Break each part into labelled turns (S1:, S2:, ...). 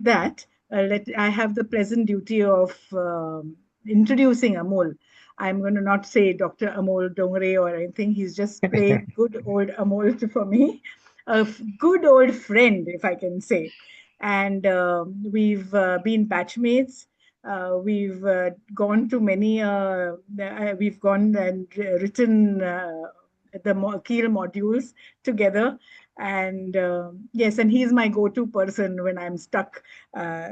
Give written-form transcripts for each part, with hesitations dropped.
S1: that, I have the pleasant duty of introducing Amol. I'm going to not say Dr. Amol Dongre or anything. He's just plain good old Amol for me, good old friend, if I can say. And we've been batchmates. We've gone to many, we've gone and written the Keel modules together. And yes, and he's my go-to person when I'm stuck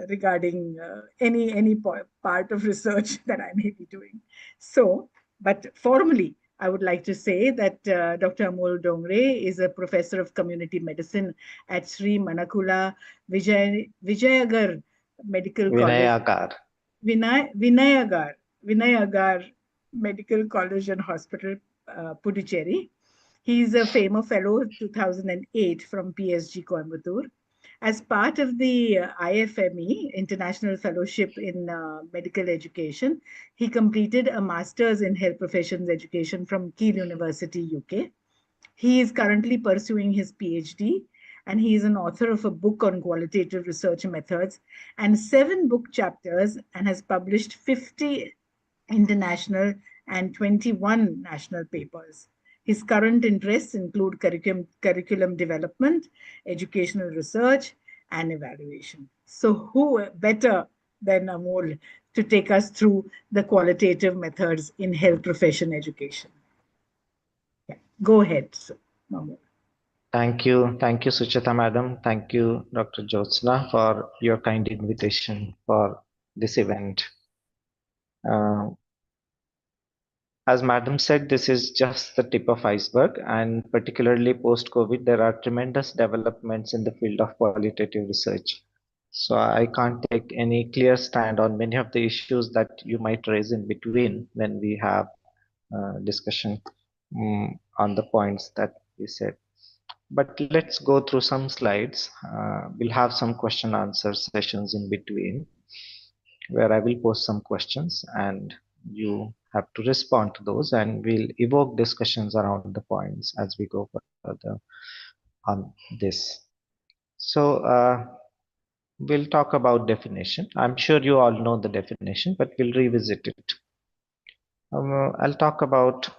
S1: regarding any part of research that I may be doing. So, but formally, I would like to say that Dr. Amol Dongre is a professor of community medicine at Sri Manakula Vijayagar Medical College.
S2: Vinayagar.
S1: Vinayagar, Vinayagar Medical College and Hospital, Puducherry. He's a FAMA Fellow 2008 from PSG Coimbatore. As part of the IFME, International Fellowship in Medical Education, he completed a Master's in Health Professions Education from Keele University, UK. He is currently pursuing his PhD, and he is an author of a book on qualitative research methods and 7 book chapters, and has published 50 international and 21 national papers. His current interests include curriculum development, educational research, and evaluation. So, who better than Amol to take us through the qualitative methods in health profession education? Yeah. Go ahead, Amol.
S2: Thank you, Suchita Madam. Thank you, Dr. Jyotsna, for your kind invitation for this event. Uh, as Madam said, this is just the tip of iceberg, and particularly post-COVID, there are tremendous developments in the field of qualitative research. So I can't take any clear stand on many of the issues that you might raise in between when we have discussion on the points that we said. But let's go through some slides. We'll have some question answer sessions in between where I will post some questions and you have to respond to those, and we'll evoke discussions around the points as we go further on this. So we'll talk about definition. I'm sure you all know the definition, but we'll revisit it. I'll talk about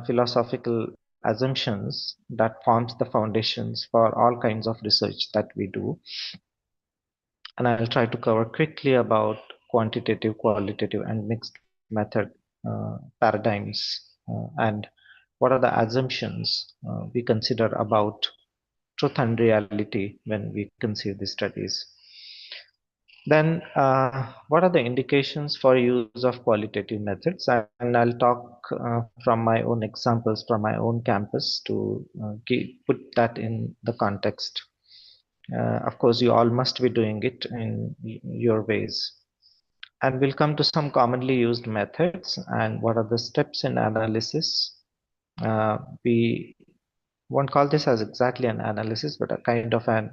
S2: philosophical assumptions that forms the foundations for all kinds of research that we do. And I'll try to cover quickly about quantitative, qualitative, and mixed method paradigms and what are the assumptions we consider about truth and reality when we conceive these studies. Then, what are the indications for use of qualitative methods? And I'll talk from my own examples from my own campus to put that in the context. Of course, you all must be doing it in your ways. And we'll come to some commonly used methods and what are the steps in analysis. We won't call this as exactly an analysis, but a kind of an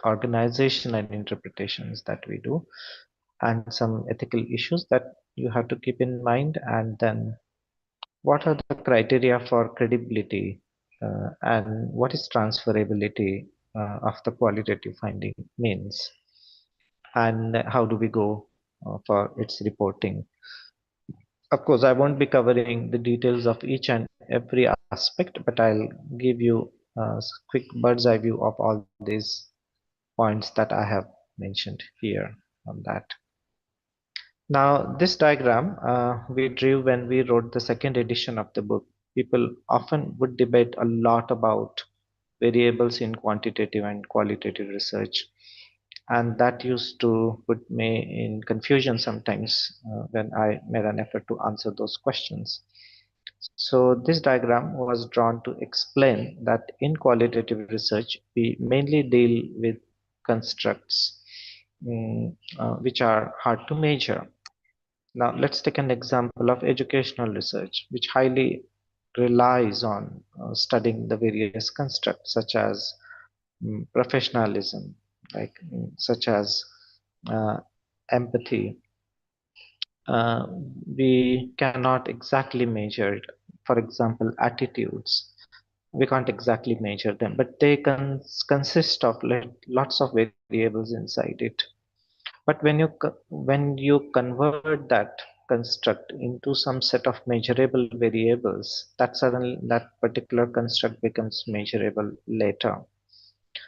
S2: organization and interpretations that we do, and some ethical issues that you have to keep in mind. And then what are the criteria for credibility and what is transferability of the qualitative finding means, and how do we go for its reporting. Of course, I won't be covering the details of each and every aspect, but I'll give you a quick bird's eye view of all these points that I have mentioned here on that. Now, this diagram we drew when we wrote the second edition of the book. People often would debate a lot about variables in quantitative and qualitative research. And that used to put me in confusion sometimes when I made an effort to answer those questions. So this diagram was drawn to explain that in qualitative research, we mainly deal with constructs which are hard to measure. Now let's take an example of educational research, which highly relies on studying the various constructs such as professionalism, like such as uh, empathy. We cannot exactly measure it. For example, attitudes. We can't exactly measure them, but they consist of lots of variables inside it. But when you convert that construct into some set of measurable variables, that suddenly that particular construct becomes measurable later.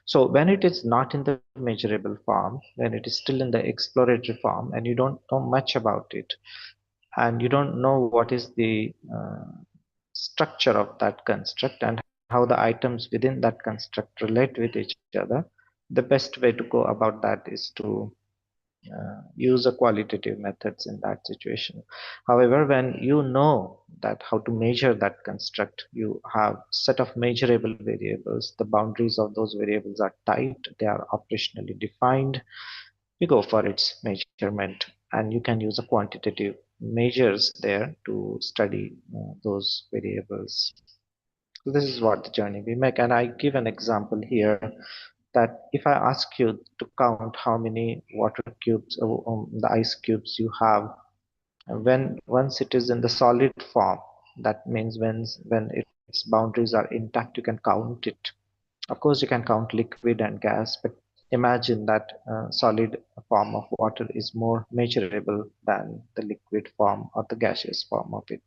S2: So when it is not in the measurable form, when it is still in the exploratory form, and you don't know much about it, and you don't know what is the structure of that construct and how the items within that construct relate with each other, the best way to go about that is to use a qualitative methods in that situation. However, when you know that how to measure that construct, you have set of measurable variables, the boundaries of those variables are tight, they are operationally defined, you go for its measurement, and you can use a quantitative measures there to study those variables. So this is what the journey we make. And I give an example here that if I ask you to count how many water cubes, the ice cubes you have, when once it is in the solid form, that means when its boundaries are intact, you can count it. Of course, you can count liquid and gas, but imagine that solid form of water is more measurable than the liquid form or the gaseous form of it.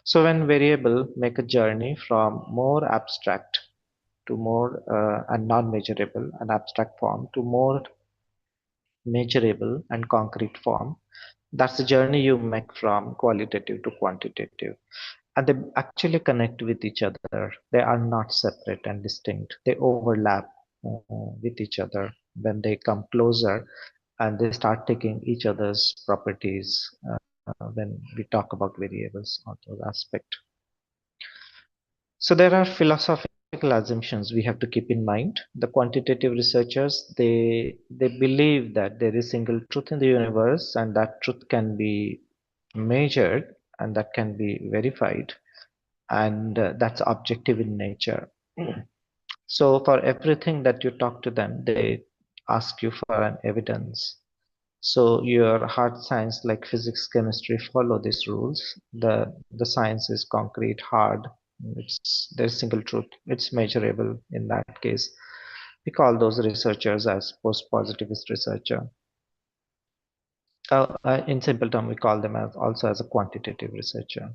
S2: So when variable make a journey from more abstract to more and non-measurable and abstract form to more measurable and concrete form, that's the journey you make from qualitative to quantitative. And they actually connect with each other. They are not separate and distinct. They overlap with each other when they come closer, and they start taking each other's properties when we talk about variables on those aspects. So there are philosophical assumptions we have to keep in mind. The quantitative researchers, they believe that there is single truth in the universe, and that truth can be measured and that can be verified, and that's objective in nature. So for everything that you talk to them, they ask you for an evidence. So your hard science like physics, chemistry follow these rules. The science is concrete, hard. There's single truth. It's measurable in that case. We call those researchers as post-positivist researcher. In simple term, we call them as also as a quantitative researcher.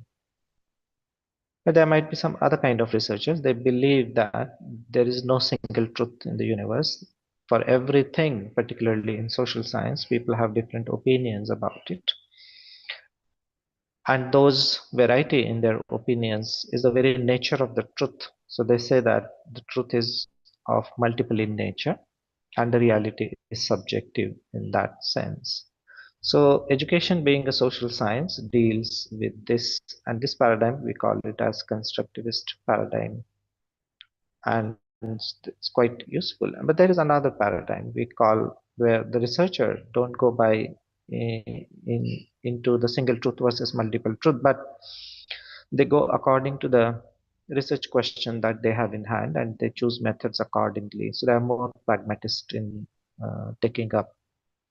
S2: But there might be some other kind of researchers. They believe that there is no single truth in the universe. For everything, particularly in social science, people have different opinions about it. And those variety in their opinions is the very nature of the truth. So they say that the truth is of multiple in nature, and the reality is subjective in that sense. So education being a social science deals with this, and this paradigm we call it as constructivist paradigm, and it's quite useful. But there is another paradigm we call where the researcher don't go by into the single truth versus multiple truth, but they go according to the research question that they have in hand, and they choose methods accordingly. So they are more pragmatist in taking up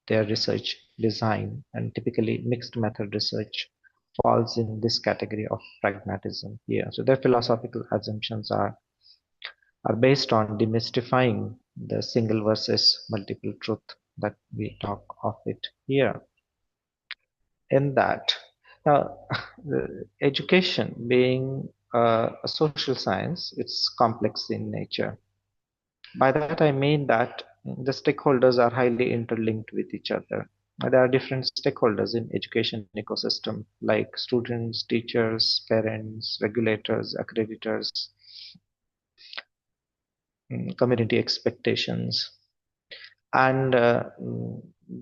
S2: their research design, and typically mixed method research falls in this category of pragmatism here. So their philosophical assumptions are based on demystifying the single versus multiple truth that we talk of it here. In that, now, education being a social science, it's complex in nature. By that I mean that the stakeholders are highly interlinked with each other. There are different stakeholders in education ecosystem like students, teachers, parents, regulators, accreditors, community expectations. And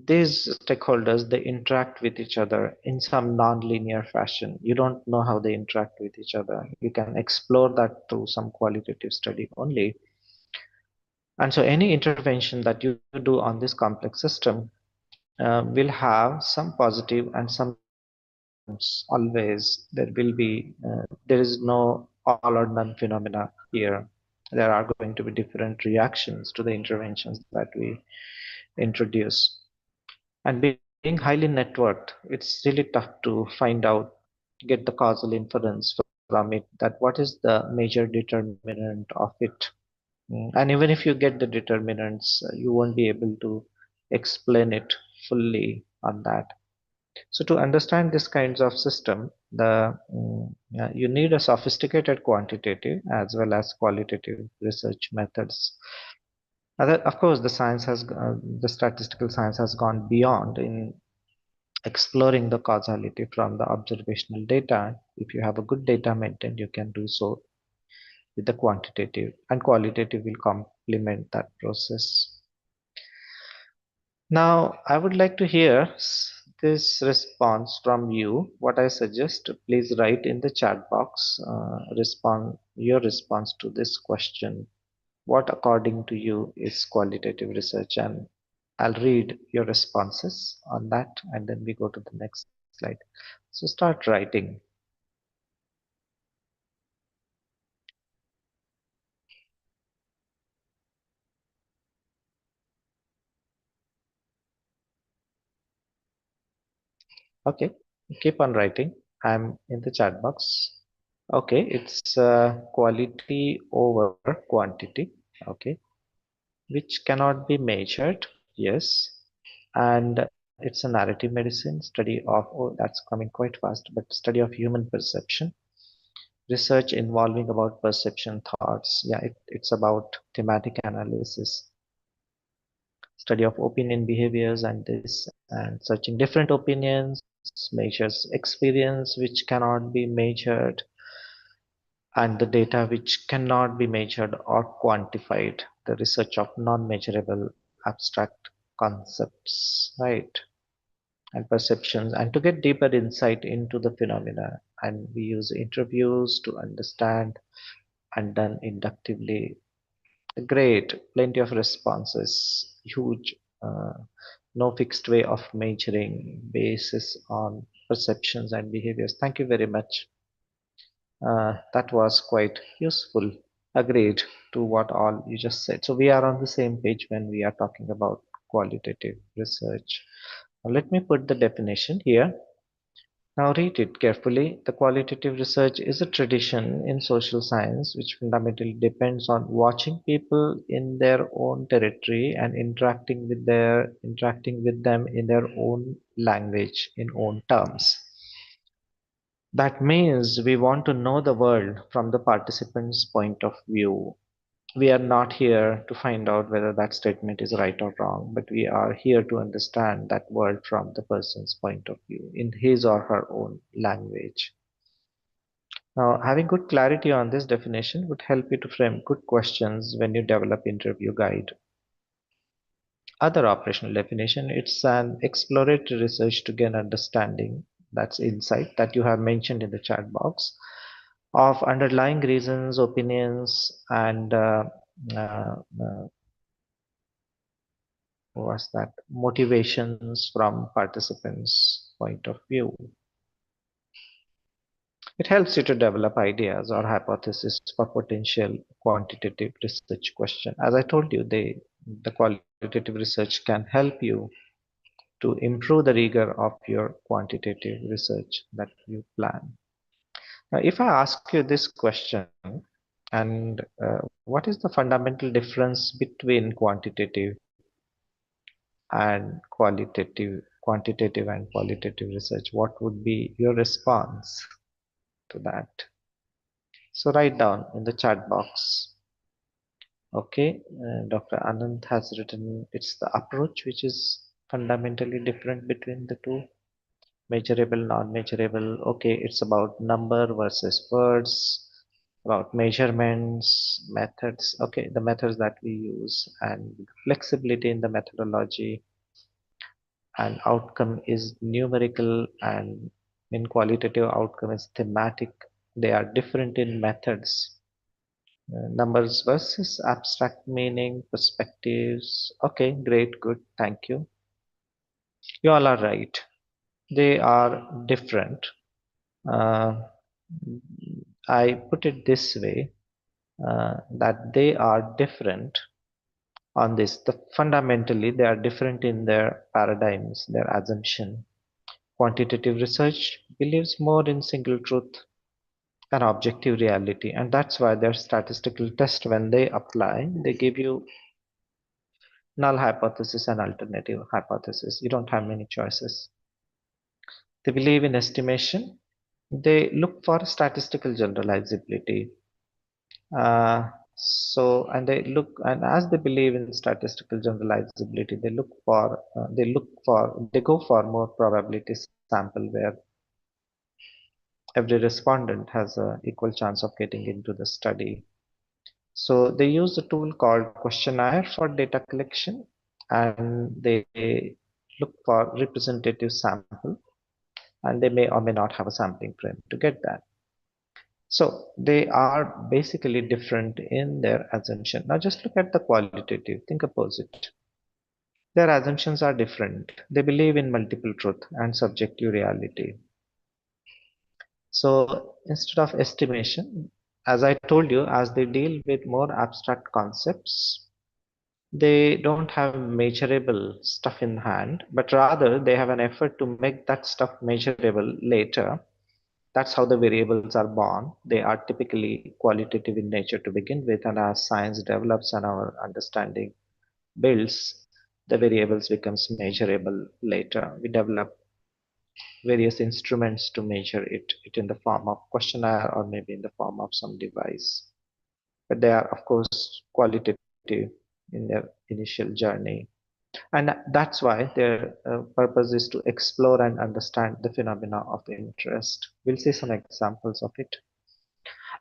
S2: these stakeholders, they interact with each other in some non-linear fashion. You don't know how they interact with each other. You can explore that through some qualitative study only. And so any intervention that you do on this complex system will have some positive and some negative outcomes. Always there will be, there is no all or none phenomena here. There are going to be different reactions to the interventions that we introduce. And being highly networked, it's really tough to find out, get the causal inference from it, that what is the major determinant of it. And even if you get the determinants, you won't be able to explain it fully on that. So to understand this kinds of system, you need a sophisticated quantitative as well as qualitative research methods. Of course, the statistical science has gone beyond in exploring the causality from the observational data. If you have a good data maintained, you can do so with the quantitative, and qualitative will complement that process. Now, I would like to hear this response from you. What I suggest, please write in the chat box, respond your response to this question. What, according to you, is qualitative research? And I'll read your responses on that, and then we go to the next slide. So start writing. Okay, keep on writing. I'm in the chat box. Okay, it's quality over quantity. Okay, which cannot be measured. Yes, and it's a narrative medicine study of, oh, that's coming quite fast, but study of human perception, research involving about perception thoughts. Yeah, it's about thematic analysis, study of opinion behaviors and this, and searching different opinions, measures experience which cannot be measured, and the data which cannot be measured or quantified, the research of non-measurable abstract concepts, right? And perceptions, and to get deeper insight into the phenomena. And we use interviews to understand and done inductively. Great, plenty of responses, huge. No fixed way of measuring basis on perceptions and behaviors. Thank you very much. That was quite useful. Agreed to what all you just said. So we are on the same page when we are talking about qualitative research. Now let me put the definition here. Now read it carefully. The qualitative research is a tradition in social science which fundamentally depends on watching people in their own territory and interacting with them in their own language, in own terms. That means we want to know the world from the participant's point of view. We are not here to find out whether that statement is right or wrong, but we are here to understand that world from the person's point of view in his or her own language. Now, having good clarity on this definition would help you to frame good questions when you develop interview guide. Other operational definition, it's an exploratory research to gain understanding, that's insight that you have mentioned in the chat box, of underlying reasons, opinions, and uh, uh, was that motivations from participants' point of view. It helps you to develop ideas or hypotheses for potential quantitative research question. As I told you, the qualitative research can help you to improve the rigor of your quantitative research that you plan. Now, if I ask you this question, and what is the fundamental difference between quantitative and qualitative research, what would be your response to that? So write down in the chat box. Okay, Dr. Anand has written it's the approach which is fundamentally different between the two, measurable, non-measurable. Okay, it's about number versus words, about measurements, methods. Okay, the methods that we use and flexibility in the methodology, and outcome is numerical, and in qualitative outcome is thematic. They are different in methods. Numbers versus abstract meaning, perspectives. Okay, great, good, thank you. You all are right. They are different. Uh, I put it this way, that they are different on this. Fundamentally, they are different in their paradigms, their assumption. Quantitative research believes more in single truth and objective reality, and that's why their statistical test, when they apply, they give you null hypothesis and alternative hypothesis. You don't have many choices. They believe in estimation. They look for statistical generalizability. And and as they believe in statistical generalizability, they go for more probability sample where every respondent has a equal chance of getting into the study. So they use a tool called questionnaire for data collection, and they look for representative sample, and they may or may not have a sampling frame to get that. So they are basically different in their assumption. Now just look at the qualitative, think opposite. Their assumptions are different. They believe in multiple truth and subjective reality. So instead of estimation, as I told you, as they deal with more abstract concepts, they don't have measurable stuff in hand, but rather they have an effort to make that stuff measurable later. That's how the variables are born. They are typically qualitative in nature to begin with, and as science develops and our understanding builds, the variables becomes measurable later. We develop various instruments to measure it in the form of questionnaire or maybe in the form of some device. But they are, of course, qualitative in their initial journey. And that's why their purpose is to explore and understand the phenomena of interest. We'll see some examples of it.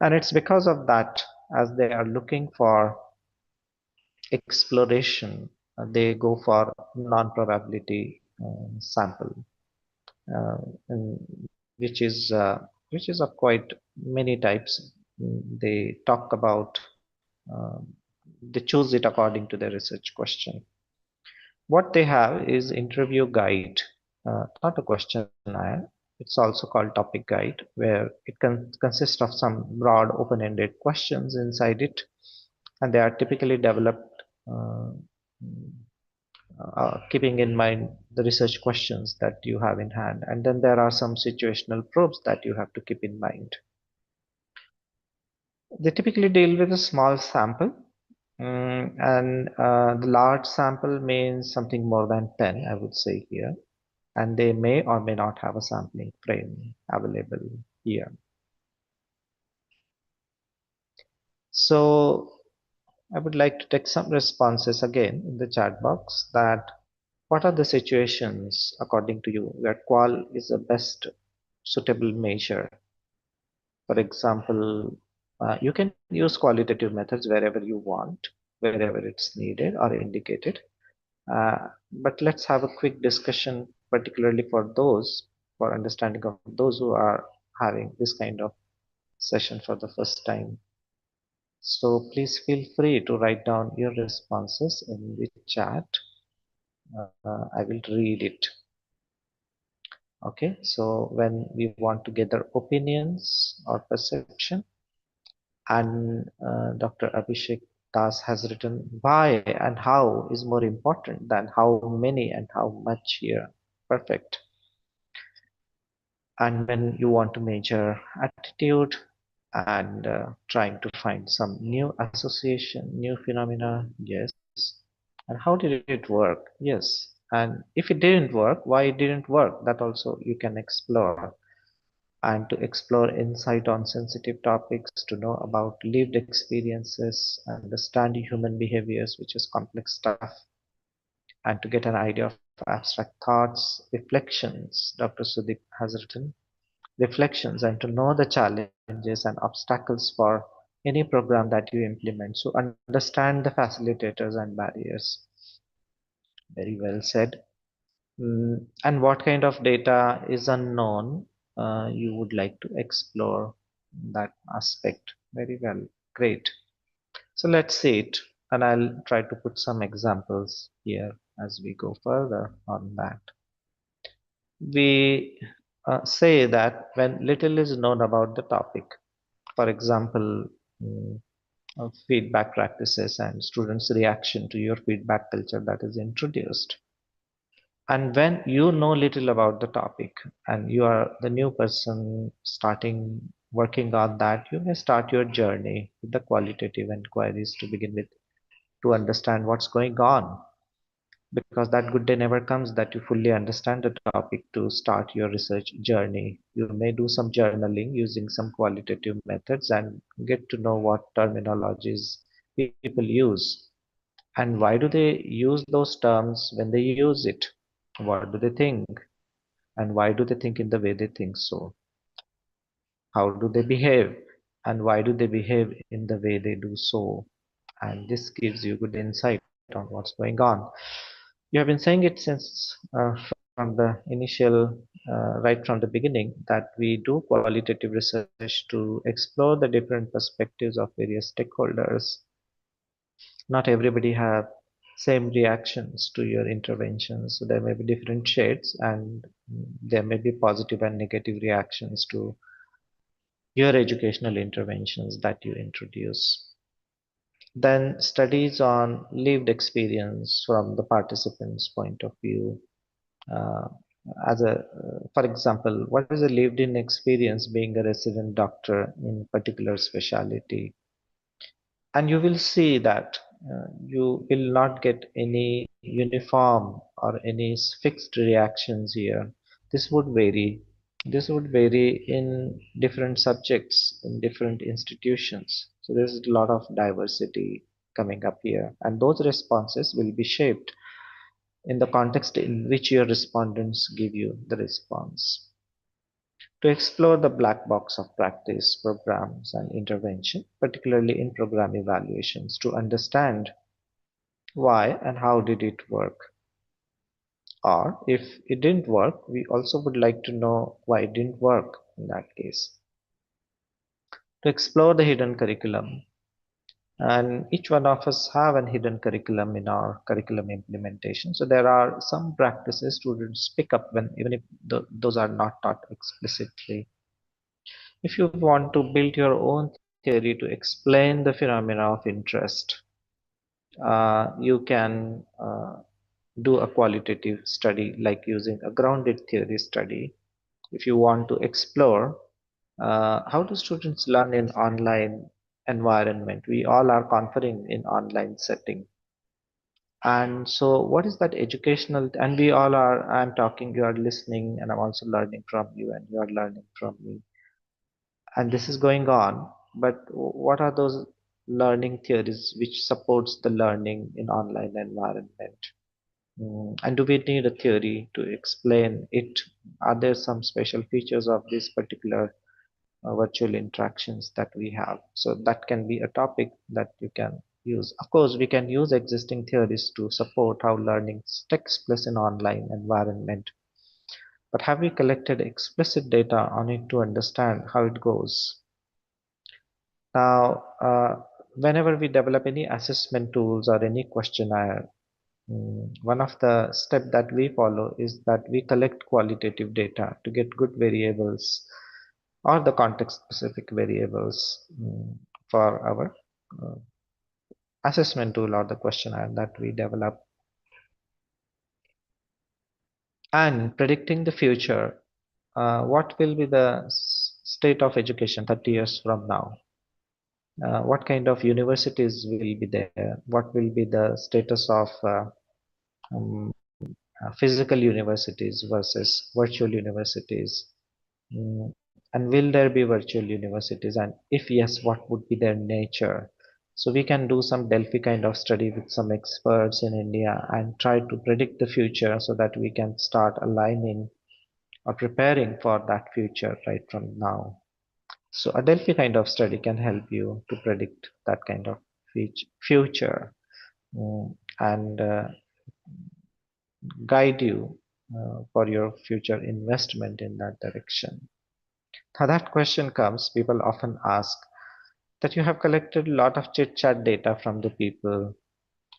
S2: And it's because of that, as they are looking for exploration, they go for non-probability sample, uh, which is of quite many types. They talk about, they choose it according to their research question. What they have is interview guide, not a questionnaire. It's also called topic guide, where it consists of some broad open-ended questions inside it, and they are typically developed uh, keeping in mind the research questions that you have in hand. And then there are some situational probes that you have to keep in mind. They typically deal with a small sample, and the large sample means something more than 10, I would say here. And they may or may not have a sampling frame available here. So I would like to take some responses again in the chat box that what are the situations according to you where qual is the best suitable measure? For example, you can use qualitative methods wherever you want, wherever it's needed or indicated. But let's have a quick discussion, particularly for understanding of those who are having this kind of session for the first time. So please feel free to write down your responses in the chat. I will read it. Okay, so when we want to gather opinions or perception, and Dr. Abhishek Das has written why and how is more important than how many and how much here. Perfect. And when you want to measure attitude and trying to find some new association, new phenomena, yes. And how did it work? Yes. And if it didn't work, why it didn't work? That also you can explore. And to explore insight on sensitive topics, to know about lived experiences, understand human behaviors, which is complex stuff, and to get an idea of abstract thoughts, reflections, Dr. Sudeep has written, reflections, and to know the challenges and obstacles for any program that you implement. So understand the facilitators and barriers. Very well said. And what kind of data is unknown? You would like to explore that aspect. Very well. Great. So let's see it. And I'll try to put some examples here as we go further on that. We say that when little is known about the topic, for example, mm, feedback practices and students' reaction to your feedback culture that is introduced. And when you know little about the topic and you are the new person starting working on that, you may start your journey with the qualitative inquiries to begin with to understand what's going on. because that good day never comes that you fully understand the topic to start your research journey. You may do some journaling using some qualitative methods and get to know what terminologies people use and why do they use those terms when they use it. What do they think and why do they think in the way they think? So how do they behave and why do they behave in the way they do so? And this gives you good insight on what's going on. You have been saying it since from the initial, right from the beginning, that we do qualitative research to explore the different perspectives of various stakeholders. Not everybody have same reactions to your interventions, so there may be different shades, and there may be positive and negative reactions to your educational interventions that you introduce. Then studies on lived experience from the participants' point of view. Uh, for example, what is a lived-in experience being a resident doctor in particular specialty? And you will see that you will not get any uniform or any fixed reactions here. This would vary. This would vary in different subjects in different institutions. So there's a lot of diversity coming up here, and those responses will be shaped in the context in which your respondents give you the response. To explore the black box of practice, programs, and intervention, particularly in program evaluations, to understand why and how did it work. Or if it didn't work, we also would like to know why it didn't work in that case. To explore the hidden curriculum, and each one of us have a hidden curriculum in our curriculum implementation. So there are some practices students pick up when even if those are not taught explicitly. If you want to build your own theory to explain the phenomena of interest, you can do a qualitative study like using a grounded theory study. If you want to explore how do students learn in online environment, we all are conferring in online setting. And so what is that educational, and we all are, I'm talking, you are listening, and I'm also learning from you and you are learning from me, and this is going on. But what are those learning theories which supports the learning in online environment? And do we need a theory to explain it? Are there some special features of this particular virtual interactions that we have? So that can be a topic that you can use. Of course, we can use existing theories to support how learning takes place in online environment. But have we collected explicit data on it to understand how it goes? Now, whenever we develop any assessment tools or any questionnaire, one of the steps that we follow is that we collect qualitative data to get good variables or the context specific variables for our uh, assessment tool or the questionnaire that we develop. And predicting the future, what will be the state of education 30 years from now? What kind of universities will be there? What will be the status of um, physical universities versus virtual universities? And will there be virtual universities? And if yes, what would be their nature? So we can do some Delphi kind of study with some experts in India and try to predict the future so that we can start aligning or preparing for that future right from now. So a Delphi kind of study can help you to predict that kind of future, and guide you for your future investment in that direction. Now that question comes, people often ask that you have collected a lot of chit chat data from the people,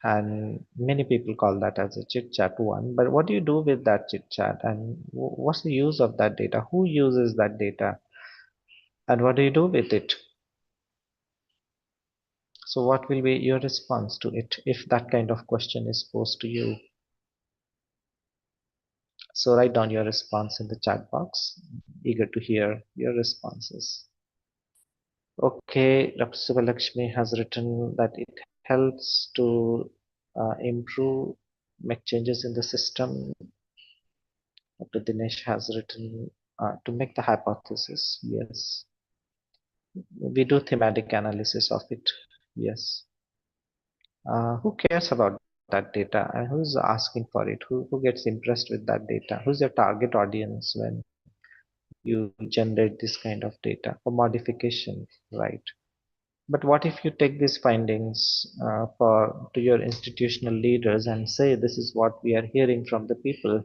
S2: and many people call that as a chit chat one. But what do you do with that chit chat, and what's the use of that data? Who uses that data, and what do you do with it? So what will be your response to it if that kind of question is posed to you? So write down your response in the chat box. Eager to hear your responses. Okay, Dr. Subalakshmi has written that it helps to improve. make changes in the system. Dr. Dinesh has written to make the hypothesis. Yes, we do thematic analysis of it. Yes. Who cares about that data and who's asking for it? Who gets impressed with that data? Who's your target audience when you generate this kind of data for modification, right? But what if you take these findings for to your institutional leaders and say this is what we are hearing from the people,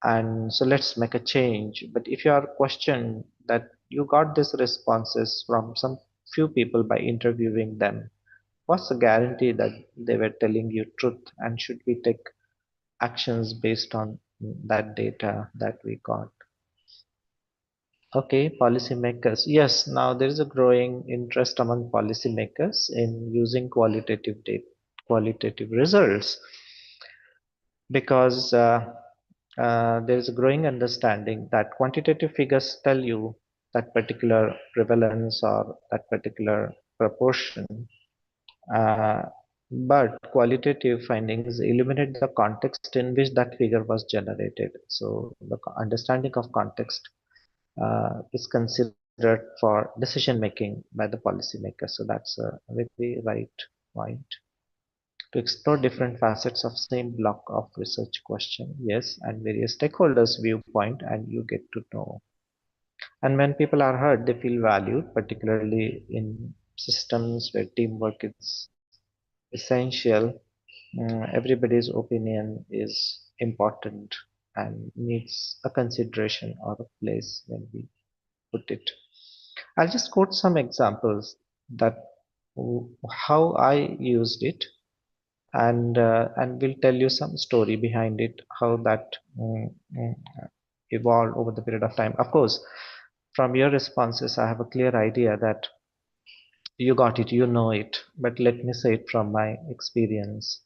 S2: and so let's make a change. But if you are questioned that you got these responses from some few people by interviewing them, what's the guarantee that they were telling you truth, and should we take actions based on that data that we got? Okay, policymakers. Yes, now there is a growing interest among policymakers in using qualitative results because there is a growing understanding that quantitative figures tell you that particular prevalence or that particular proportion, uh, but qualitative findings illuminate the context in which that figure was generated. So the understanding of context is considered for decision making by the policymakers. So that's a very right point. To explore different facets of same block of research question, yes, and various stakeholders' viewpoint, and you get to know. And when people are heard, they feel valued, particularly in systems where teamwork is essential. Everybody's opinion is important and needs a consideration or a place when we put it. I'll just quote some examples that how I used it, and we'll tell you some story behind it, how that mm, evolved over the period of time. Of course, from your responses, I have a clear idea that you got it, you know it, but let me say it from my experience.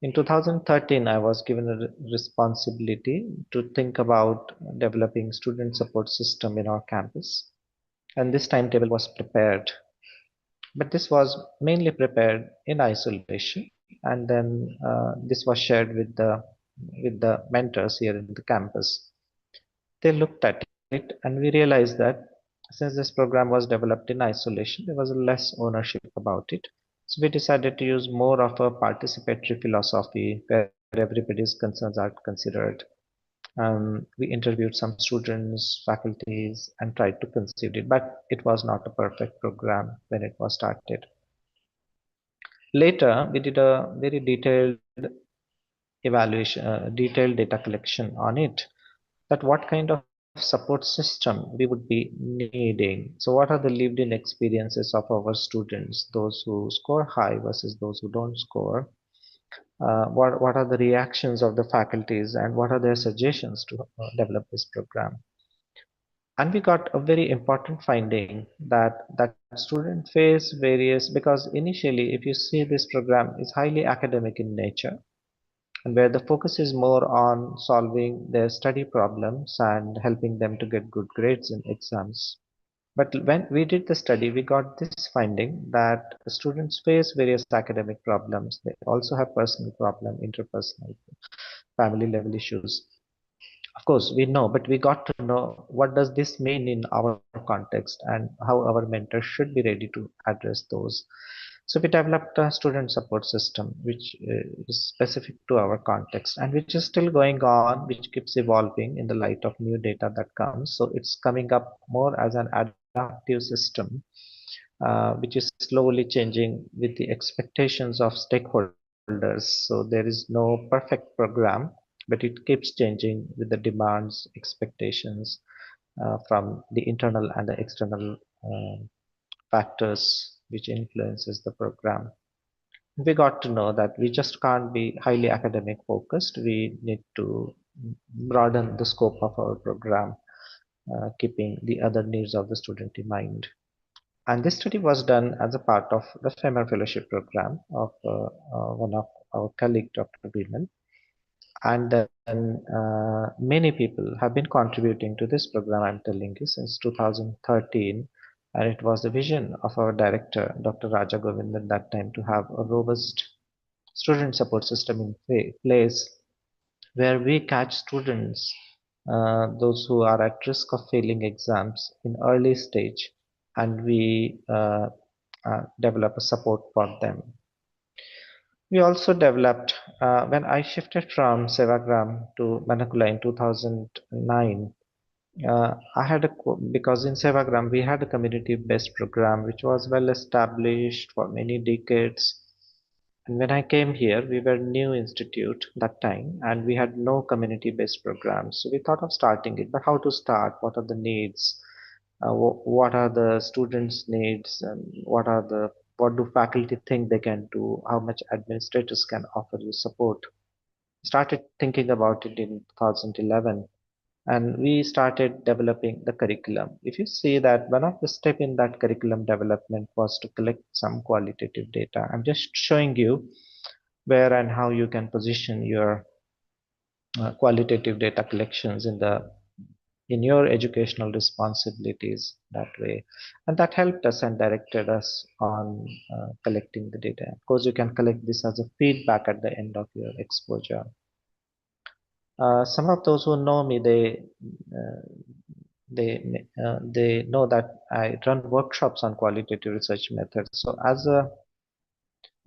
S2: In 2013, I was given a responsibility to think about developing student support system in our campus, and this timetable was prepared. But this was mainly prepared in isolation, and then this was shared with the mentors here in the campus. They looked at it, and we realized that since this program was developed in isolation, there was less ownership about it. So we decided to use more of a participatory philosophy where everybody's concerns are considered. We interviewed some students, faculties, and tried to conceive it, but it was not a perfect program when it was started. Later, we did a very detailed evaluation, detailed data collection on it, that what kind of support system we would be needing. So what are the lived in experiences of our students, those who score high versus those who don't score? What are the reactions of the faculties and what are their suggestions to develop this program? And we got a very important finding that students face various, because initially if you see this program is highly academic in nature, and where the focus is more on solving their study problems and helping them to get good grades in exams. But when we did the study, we got this finding that students face various academic problems. They also have personal problem, interpersonal, family level issues. Of course, we know, but we got to know what does this mean in our context and how our mentors should be ready to address those. So we developed a student support system which is specific to our context and which is still going on, which keeps evolving in the light of new data that comes. So it's coming up more as an adaptive system, which is slowly changing with the expectations of stakeholders. So there is no perfect program, but it keeps changing with the demands, expectations from the internal and the external factors which influences the program. We got to know that we just can't be highly academic focused. We need to broaden the scope of our program, keeping the other needs of the student in mind. And this study was done as a part of the FEMA Fellowship program of one of our colleague, Dr. Beeman. And then many people have been contributing to this program, I'm telling you, since 2013. And it was the vision of our director, Dr. Raja Govind, at that time to have a robust student support system in place where we catch students, those who are at risk of failing exams in early stage, and we develop a support for them. We also developed, when I shifted from Sevagram to Manakula in 2009, I had because in Sevagram we had a community-based program which was well established for many decades. And when I came here, we were new institute that time, and we had no community-based programs. So we thought of starting it, but how to start? What are the needs? What are the students' needs? And what do faculty think they can do? How much administrators can offer you support? Started thinking about it in 2011, and we started developing the curriculum. If you see that one of the step in that curriculum development was to collect some qualitative data. I'm just showing you where and how you can position your qualitative data collections in your educational responsibilities that way, and that helped us and directed us on collecting the data. Of course, you can collect this as a feedback at the end of your exposure. Some of those who know me, uh, they know that I run workshops on qualitative research methods. So as a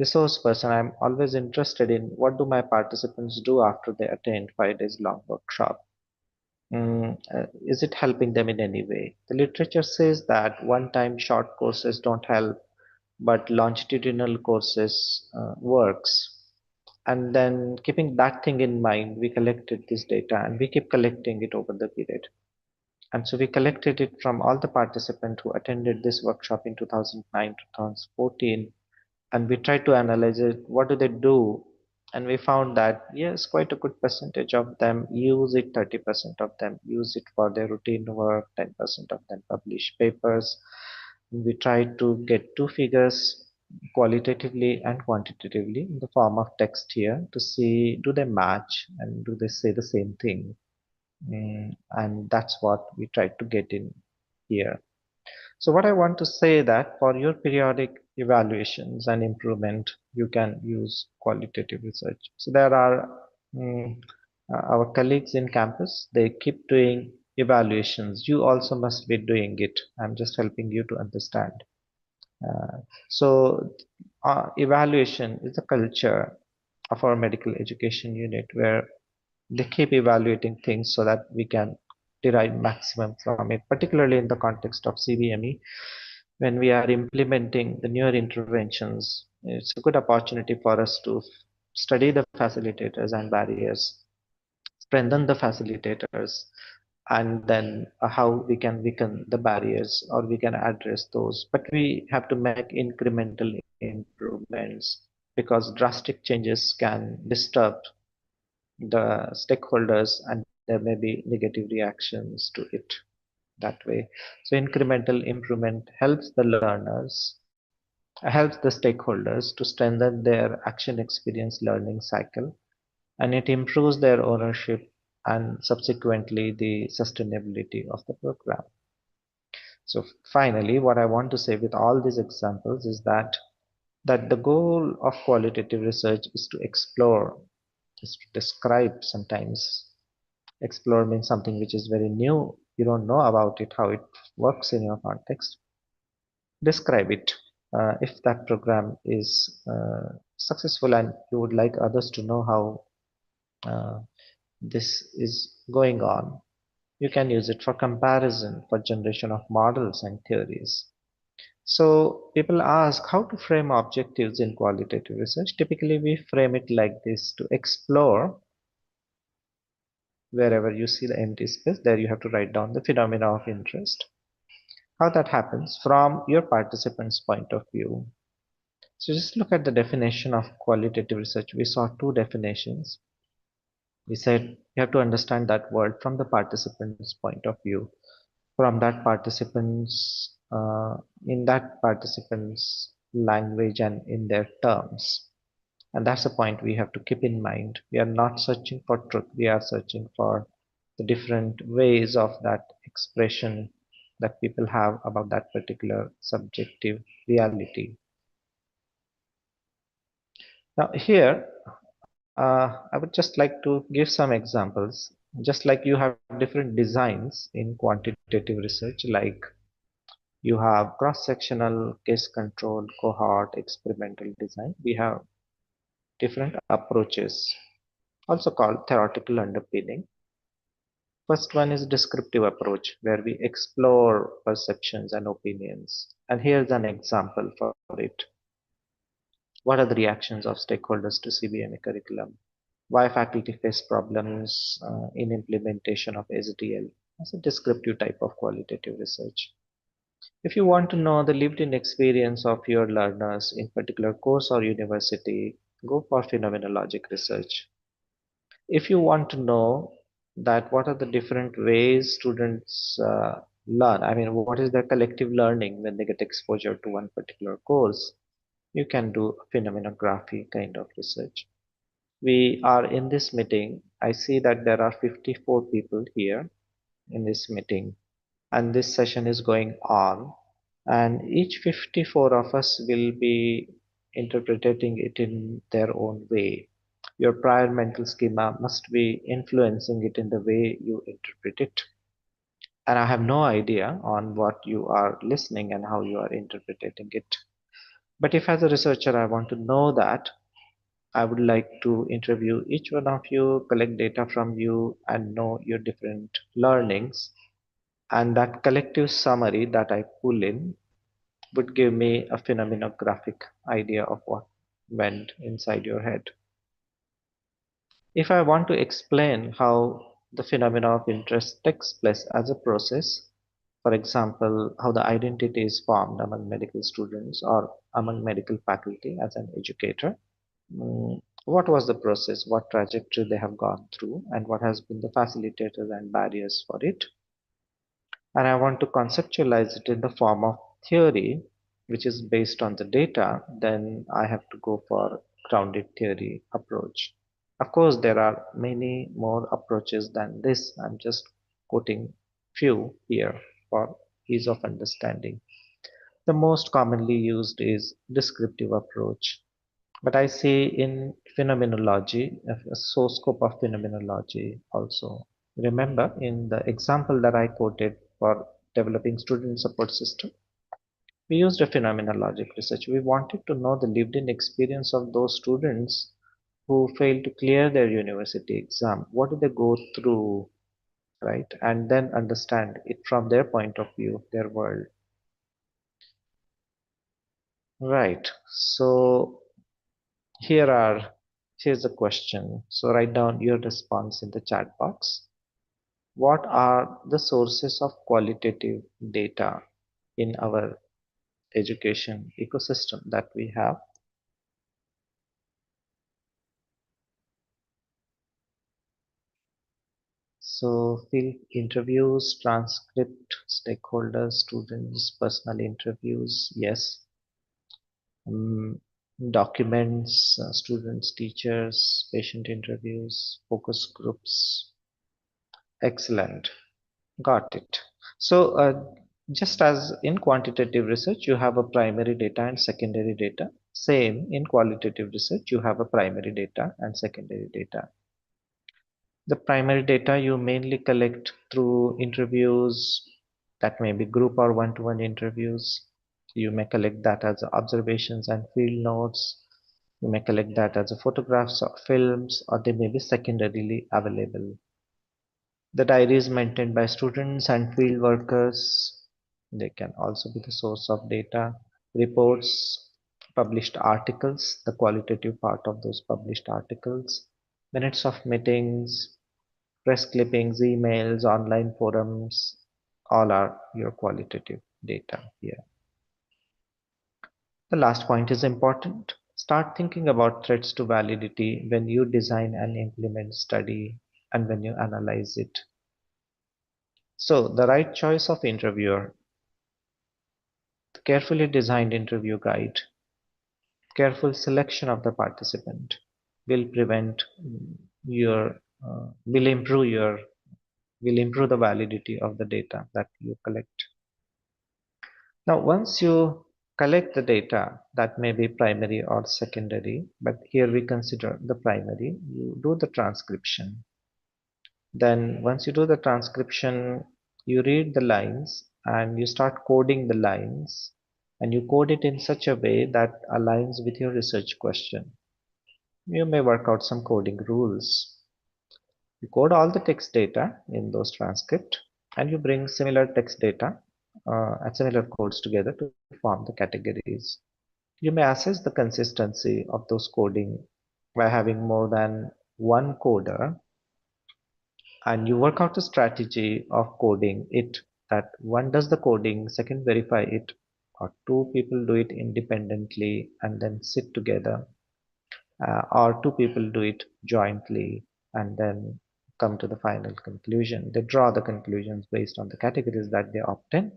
S2: resource person, I'm always interested in what do my participants do after they attend 5 days long workshop. Is it helping them in any way? The literature says that one-time short courses don't help, but longitudinal courses works. And then keeping that thing in mind, we collected this data and we keep collecting it over the period. And so we collected it from all the participants who attended this workshop in 2009, 2014, and we tried to analyze it. What do they do? And we found that yes, quite a good percentage of them use it. 30% of them use it for their routine work. 10% of them publish papers. And we tried to get two figures, qualitatively and quantitatively, in the form of text here, to see do they match and do they say the same thing. And that's what we tried to get in here. So what I want to say that for your periodic evaluations and improvement, you can use qualitative research. So there are mm, our colleagues in campus, they keep doing evaluations. You also must be doing it. I'm just helping you to understand. Uh, so evaluation is a culture of our medical education unit where they keep evaluating things so that we can derive maximum from it, particularly in the context of CBME. When we are implementing the newer interventions, it's a good opportunity for us to study the facilitators and barriers, strengthen the facilitators, and then how we can weaken the barriers or we can address those. But we have to make incremental improvements because drastic changes can disturb the stakeholders and there may be negative reactions to it that way. So incremental improvement helps the learners, helps the stakeholders to strengthen their action experience learning cycle, and it improves their ownership and subsequently the sustainability of the program. So finally, what I want to say with all these examples is that the goal of qualitative research is to explore, is to describe sometimes. Explore means something which is very new. You don't know about it, how it works in your context. Describe it. If that program is successful and you would like others to know how this is going on, you can use it for comparison, for generation of models and theories. So people ask how to frame objectives in qualitative research. Typically, we frame it like this: to explore. Wherever you see the empty space, there you have to write down the phenomena of interest. How that happens from your participants' point of view. So just look at the definition of qualitative research. We saw two definitions. We said you have to understand that word from the participant's point of view, from that participants, in that participants' language and in their terms. And that's a point we have to keep in mind. We are not searching for truth, we are searching for the different ways of that expression that people have about that particular subjective reality. Now here, I would just like to give some examples. Just like you have different designs in quantitative research, like you have cross-sectional, case-controlled, cohort, experimental design. We have different approaches, also called theoretical underpinning. First one is descriptive approach, where we explore perceptions and opinions. And here's an example for it. What are the reactions of stakeholders to CBME curriculum? Why faculty face problems in implementation of SDL? That's a descriptive type of qualitative research. If you want to know the lived-in experience of your learners in particular course or university, go for phenomenologic research. If you want to know that what are the different ways students learn, I mean, what is their collective learning when they get exposure to one particular course, you can do phenomenography kind of research. We are in this meeting. I see that there are 54 people here in this meeting, and this session is going on. And each 54 of us will be interpreting it in their own way. Your prior mental schema must be influencing it in the way you interpret it. And I have no idea on what you are listening and how you are interpreting it. But if as a researcher I want to know that, I would like to interview each one of you, collect data from you, and know your different learnings. And that collective summary that I pull in would give me a phenomenographic idea of what went inside your head. If I want to explain how the phenomena of interest takes place as a process, for example, how the identity is formed among medical students or among medical faculty as an educator, what was the process, what trajectory they have gone through, and what has been the facilitators and barriers for it. And I want to conceptualize it in the form of theory, which is based on the data, then I have to go for grounded theory approach. Of course, there are many more approaches than this. I'm just quoting few here for ease of understanding. The most commonly used is descriptive approach. But I see in phenomenology, a source scope of phenomenology also. Remember, in the example that I quoted for developing student support system, we used a phenomenologic research. We wanted to know the lived-in experience of those students who failed to clear their university exam. What did they go through, right? And then understand it from their point of view, their world. Right. So Here are here's a question. So write down your response in the chat box. What are the sources of qualitative data in our education ecosystem that we have? So field interviews, transcript, stakeholders, students, personal interviews, yes. Um, Documents, students, teachers, patient interviews, focus groups. Excellent. Got it. So, just as in quantitative research, you have a primary data and secondary data. Same in qualitative research, you have a primary data and secondary data. The primary data you mainly collect through interviews, that may be group or one-to-one interviews. You may collect that as observations and field notes. You may collect that as photographs or films, or they may be secondarily available. The diary is maintained by students and field workers. They can also be the source of data, reports, published articles, the qualitative part of those published articles, minutes of meetings, press clippings, emails, online forums, all are your qualitative data here. The last point is important. Start thinking about threats to validity when you design and implement study and when you analyze it. So, the right choice of interviewer, the carefully designed interview guide, careful selection of the participant will prevent your, will improve your, will improve the validity of the data that you collect. Now, once you collect the data that may be primary or secondary, but here we consider the primary. You do the transcription. Then once you do the transcription, you read the lines and you start coding the lines, and you code it in such a way that aligns with your research question. You may work out some coding rules. You code all the text data in those transcript, and you bring similar text data and similar codes together to form the categories. You may assess the consistency of those coding by having more than one coder, and you work out a strategy of coding it, that one does the coding, second verify it, or two people do it independently and then sit together, or two people do it jointly and then come to the final conclusion. They draw the conclusions based on the categories that they opt in,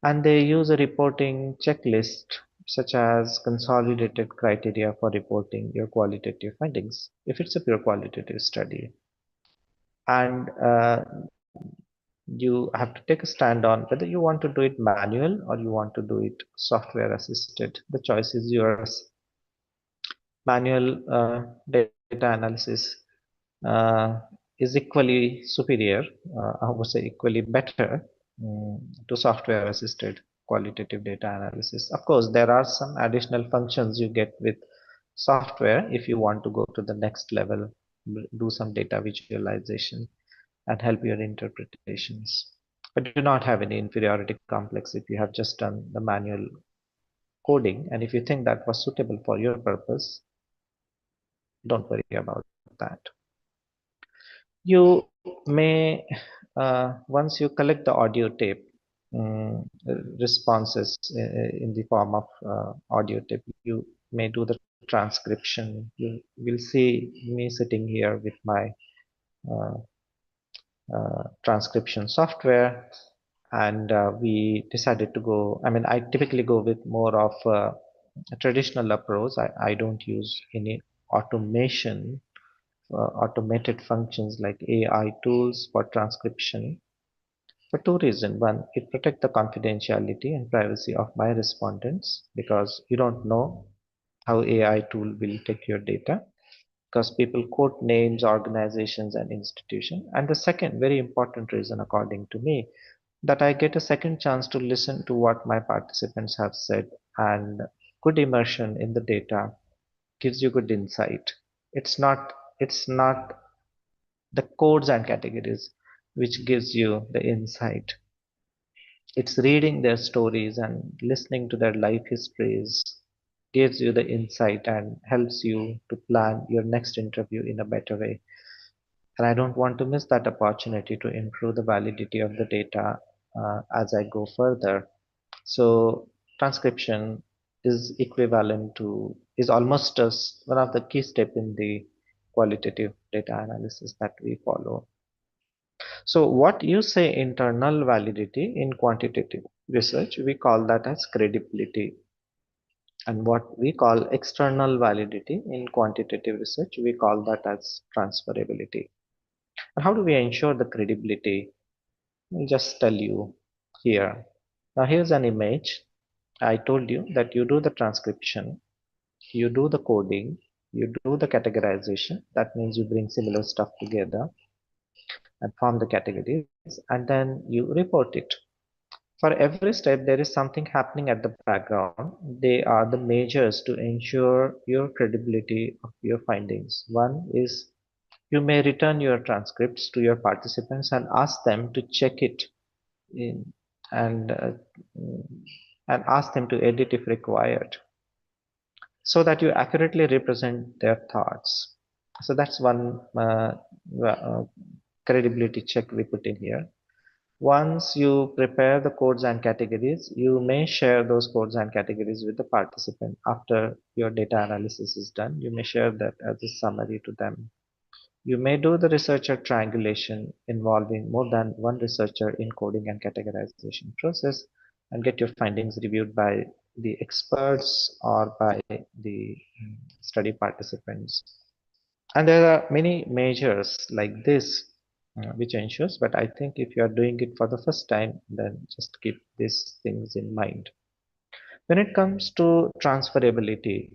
S2: and they use a reporting checklist such as consolidated criteria for reporting your qualitative findings if it's a pure qualitative study. And you have to take a stand on whether you want to do it manual or you want to do it software assisted. The choice is yours. Manual data analysis uh, is equally superior, I would say equally better, to software assisted qualitative data analysis. Of course, there are some additional functions you get with software if you want to go to the next level, do some data visualization and help your interpretations. But do not have any inferiority complex if you have just done the manual coding, and if you think that was suitable for your purpose, don't worry about that. You may, once you collect the audio tape, responses in the form of audio tape, you may do the transcription. You will see me sitting here with my uh, transcription software, and we decided to go, I mean, I typically go with more of a traditional approach. I don't use any automation, automated functions like AI tools for transcription, for two reasons. One, it protects the confidentiality and privacy of my respondents, because you don't know how AI tool will take your data, because people quote names, organizations, and institutions. And the second very important reason, according to me, that I get a second chance to listen to what my participants have said, and good immersion in the data gives you good insight. It's not the codes and categories which gives you the insight. It's reading their stories and listening to their life histories gives you the insight and helps you to plan your next interview in a better way. And I don't want to miss that opportunity to improve the validity of the data as I go further. So transcription is equivalent to, is almost as one of the key step in the qualitative data analysis that we follow. So what you say internal validity in quantitative research, we call that as credibility. And what we call external validity in quantitative research, we call that as transferability. And how do we ensure the credibility? I'll just tell you here. Now here's an image. I told you that you do the transcription, you do the coding, you do the categorization. That means you bring similar stuff together and form the categories, and then you report it. For every step, there is something happening at the background. They are the measures to ensure your credibility of your findings. One is you may return your transcripts to your participants and ask them to check it in, and uh, and ask them to edit if required, so that you accurately represent their thoughts. So that's one credibility check we put in here. Once you prepare the codes and categories, you may share those codes and categories with the participant. After your data analysis is done, you may share that as a summary to them. You may do the researcher triangulation involving more than one researcher in coding and categorization process, and get your findings reviewed by the experts or by the study participants. And there are many measures like this which ensures, but I think if you are doing it for the first time, then just keep these things in mind. When it comes to transferability,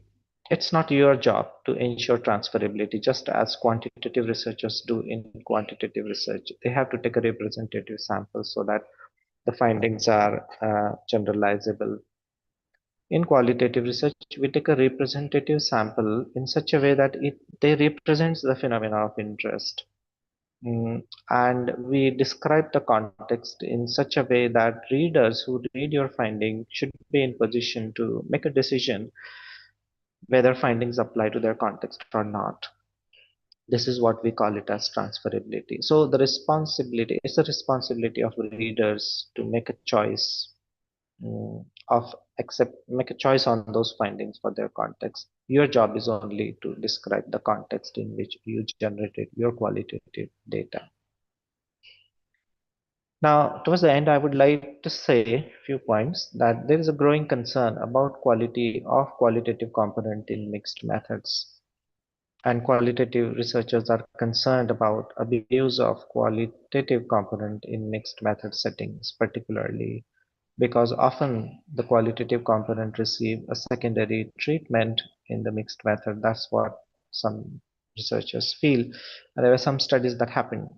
S2: it's not your job to ensure transferability, just as quantitative researchers do in quantitative research. They have to take a representative sample so that the findings are generalizable. In qualitative research, we take a representative sample in such a way that they represents the phenomena of interest. And we describe the context in such a way that readers who read your finding should be in position to make a decision whether findings apply to their context or not. This is what we call it as transferability. So the responsibility is the responsibility of readers to make a choice of accept make a choice on those findings for their context. Your job is only to describe the context in which you generated your qualitative data. Now, towards the end, I would like to say a few points that there is a growing concern about quality of qualitative component in mixed methods. And qualitative researchers are concerned about abuse of qualitative component in mixed method settings, particularly because often the qualitative component receive a secondary treatment in the mixed method. That's what some researchers feel. And there were some studies that happened,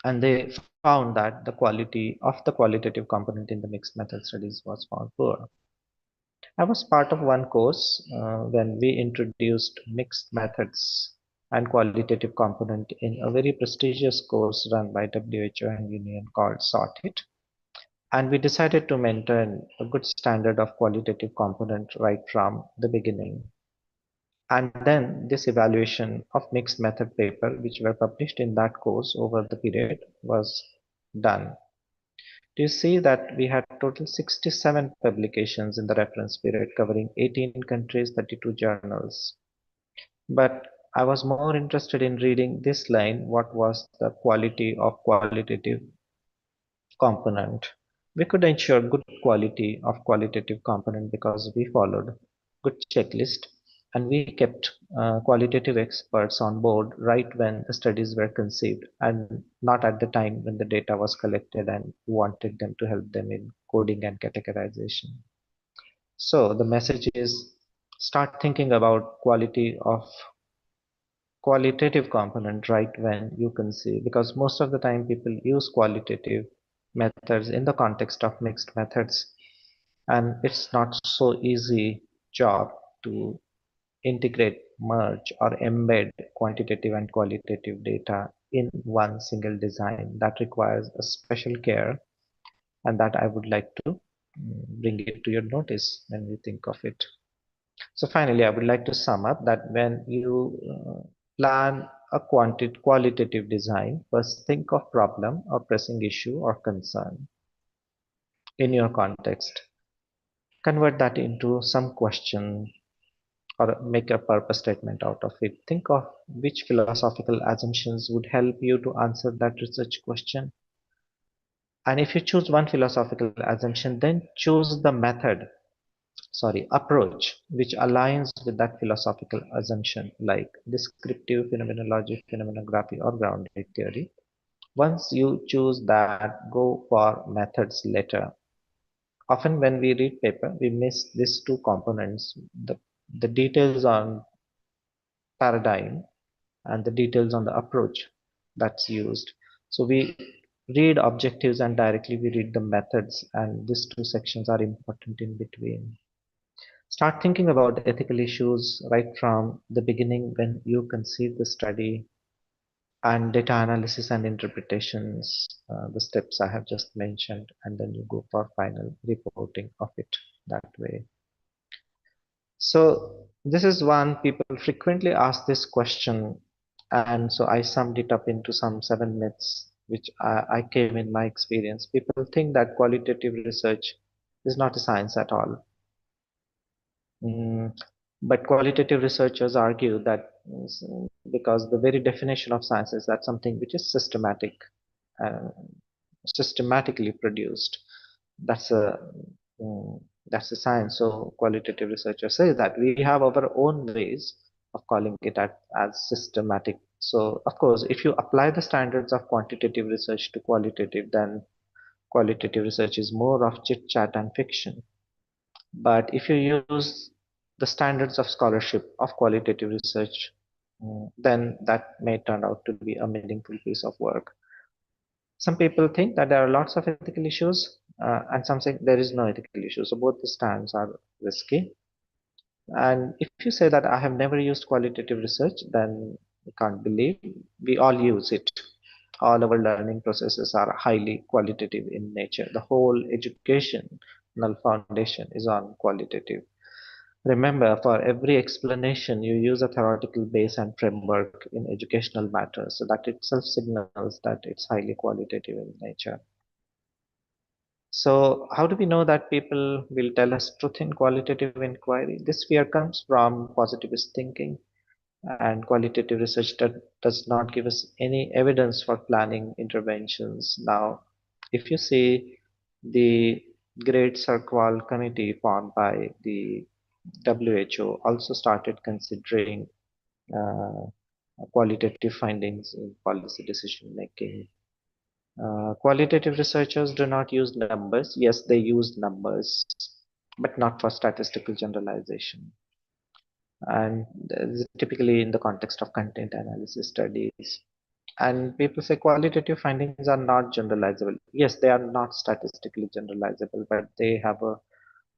S2: and they found that the quality of the qualitative component in the mixed method studies was found poor. I was part of one course when we introduced mixed methods and qualitative component in a very prestigious course run by WHO and Union called Sort It. And we decided to maintain a good standard of qualitative component right from the beginning. And then this evaluation of mixed method paper, which were published in that course over the period, was done. Do you see that we had total 67 publications in the reference period covering 18 countries, 32 journals. But I was more interested in reading this line, what was the quality of qualitative component. We could ensure good quality of qualitative component because we followed good checklist and we kept qualitative experts on board right when the studies were conceived and not at the time when the data was collected and wanted them to help them in coding and categorization. So the message is start thinking about quality of qualitative component right when you conceive, because most of the time people use qualitative methods in the context of mixed methods, and it's not so easy job to integrate, merge, or embed quantitative and qualitative data in one single design. That requires a special care, and that I would like to bring it to your notice when we think of it. So finally, I would like to sum up that when you plan a qualitative design, first think of problem or pressing issue or concern in your context. Convert that into some question or make a purpose statement out of it. Think of which philosophical assumptions would help you to answer that research question. And if you choose one philosophical assumption, then choose the approach which aligns with that philosophical assumption, like descriptive phenomenology, phenomenography, or grounded theory. Once you choose that, go for methods later. Often when we read paper, we miss these two components, the details on paradigm and the details on the approach that's used. So we read objectives and directly we read the methods, and these two sections are important in between. Start thinking about ethical issues right from the beginning when you conceive the study, and data analysis and interpretations, the steps I have just mentioned, and then you go for final reporting of it that way. So this is one people frequently ask this question, and so I summed it up into some 7 myths which I came in my experience. People think that qualitative research is not a science at all. Mm, but qualitative researchers argue that because the very definition of science is that something which is systematic, uh, systematically produced, that's a mm, that's a science. So qualitative researchers say that we have our own ways of calling it as systematic. So of course, if you apply the standards of quantitative research to qualitative, then qualitative research is more of chit chat and fiction. But if you use the standards of scholarship of qualitative research, then that may turn out to be a meaningful piece of work. Some people think that there are lots of ethical issues, and some say there is no ethical issue. So both the stands are risky. And if you say that I have never used qualitative research, then you can't believe we all use it. All our learning processes are highly qualitative in nature. The whole educational foundation is on qualitative. Remember, for every explanation, you use a theoretical base and framework in educational matters. So that itself signals that it's highly qualitative in nature. So, how do we know that people will tell us truth in qualitative inquiry? This fear comes from positivist thinking, and qualitative research that does not give us any evidence for planning interventions. Now, if you see the Great Cirqual Committee formed by the WHO also started considering uh, qualitative findings in policy decision making. Qualitative researchers do not use numbers. Yes, they use numbers, but not for statistical generalization. And typically in the context of content analysis studies. And people say qualitative findings are not generalizable. Yes, they are not statistically generalizable, but they have a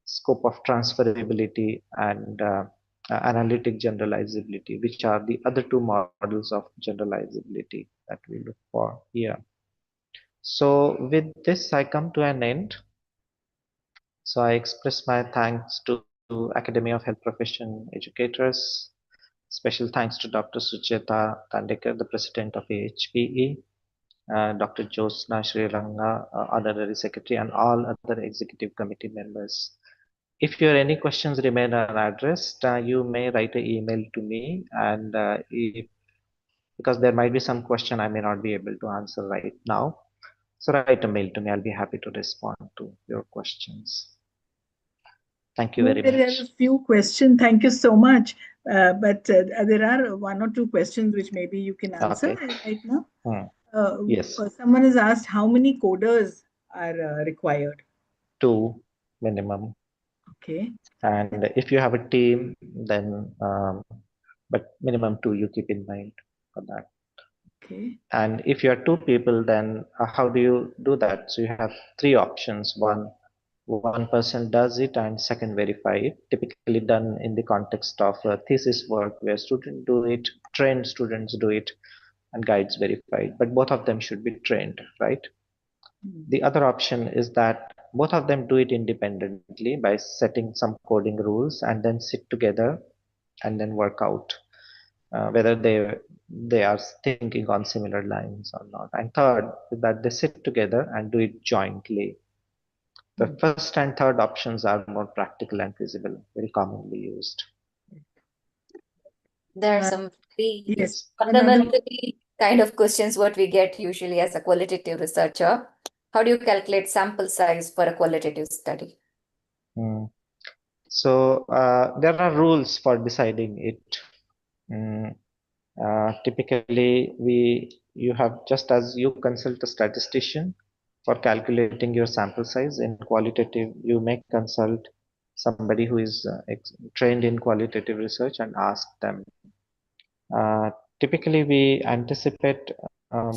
S2: scope of transferability and analytic generalizability, which are the other two models of generalizability that we look for here. So with this, I come to an end. So I express my thanks to Academy of Health Profession educators. Special thanks to Dr. Sucheta Tandekar, the President of AHPE, Dr. Josna Sriranga, Honorary Secretary, and all other Executive Committee members. If your any questions remain unaddressed, you may write an email to me, and because there might be some question I may not be able to answer right now, so write a mail to me. I'll be happy to respond to your questions. Thank you very
S1: There are
S2: much.
S1: a few questions. Thank you so much. But there are one or two questions which maybe you can answer
S2: Okay.
S1: right now.
S2: Yes,
S1: Someone has asked how many coders are required.
S2: two minimum.
S1: Okay.
S2: And if you have a team, then but minimum two you keep in mind for that.
S1: Okay.
S2: And if you are two people, then how do you do that? So you have three options. One person does it and second verify it, typically done in the context of thesis work where students do it, trained students do it, and guides verified. But both of them should be trained, right? The other option is that both of them do it independently by setting some coding rules and then sit together and then work out whether they are thinking on similar lines or not. And third is that they sit together and do it jointly. The first and third options are more practical and feasible, very commonly used.
S3: There are
S1: Uh,
S3: some very
S1: yes.
S2: Yes.
S1: Another.
S3: fundamentally kind of questions what we get usually as a qualitative researcher. How do you calculate sample size for a qualitative study?
S2: Mm. So there are rules for deciding it. Mm. Typically, you have just as you consult a statistician for calculating your sample size in qualitative, you may consult somebody who is trained in qualitative research and ask them. Typically, we anticipate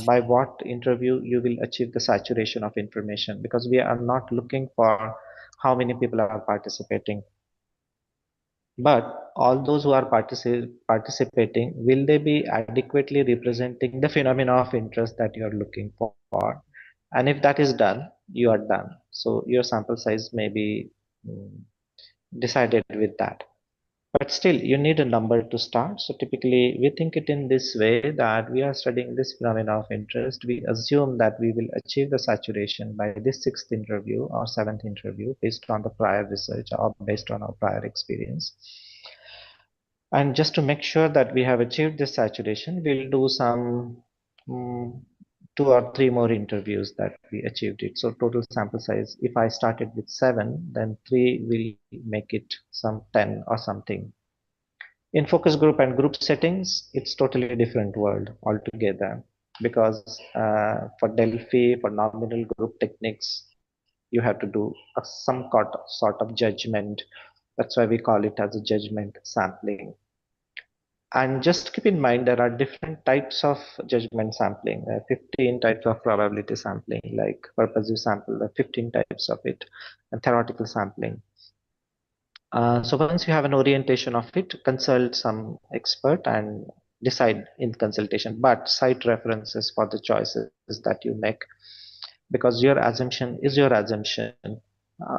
S2: by what interview you will achieve the saturation of information because we are not looking for how many people are participating. But all those who are participating, will they be adequately representing the phenomena of interest that you are looking for? And if that is done, you are done. So your sample size may be mm, decided with that. But still, you need a number to start. So typically, we think it in this way that we are studying this phenomena of interest. We assume that we will achieve the saturation by this sixth interview or seventh interview based on the prior research or based on our prior experience. And just to make sure that we have achieved this saturation, we'll do some two or three more interviews that we achieved it. So total sample size, if I started with 7, then 3 will make it some 10 or something. In focus group and group settings, it's totally different world altogether because for Delphi, for nominal group techniques, you have to do some sort of judgment. That's why we call it as a judgment sampling. And just keep in mind, there are different types of judgment sampling. There are 15 types of probability sampling, like purposive sample, there are 15 types of it, and theoretical sampling. So once you have an orientation of it, consult some expert and decide in consultation, but cite references for the choices that you make, because your assumption is your assumption.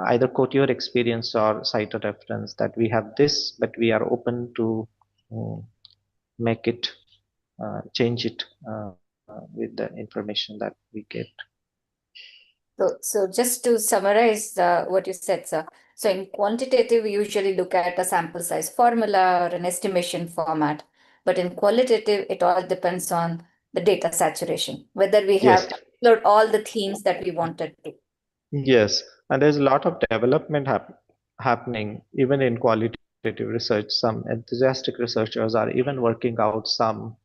S2: Either quote your experience or cite a reference that we have this, but we are open to um, make it, change it with the information that we get.
S3: So just to summarize what you said, sir. So in quantitative, we usually look at a sample size formula or an estimation format. But in qualitative, it all depends on the data saturation, whether we have
S2: Yes,
S3: explored all the themes that we wanted to.
S2: yes, and there's a lot of development happening even in qualitative research. Some enthusiastic researchers are even working out some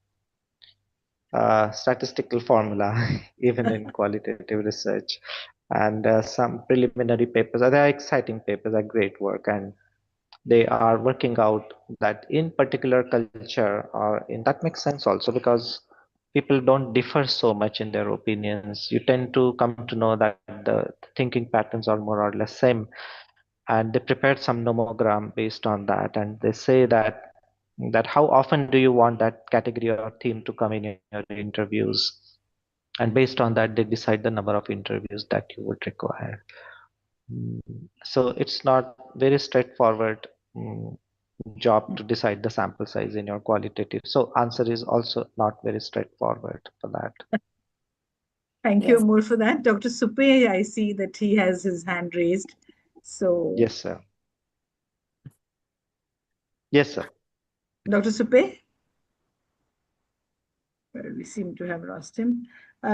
S2: statistical formula even in qualitative research, and some preliminary papers. They are exciting papers, are great work, and they are working out that in particular culture, or in that makes sense also, because people don't differ so much in their opinions. You tend to come to know that the thinking patterns are more or less same, and they prepared some nomogram based on that, and they say that how often do you want that category or theme to come in your interviews, and based on that they decide the number of interviews that you would require. So it's not very straightforward job to decide the sample size in your qualitative. So answer is also not very straightforward for that.
S1: Thank you,
S3: Yes.
S1: Amol, for that. Dr. Supe, I see that he has his hand raised. So,
S2: Yes, sir. Yes, sir.
S1: Dr. Supe, well, we seem to have lost him.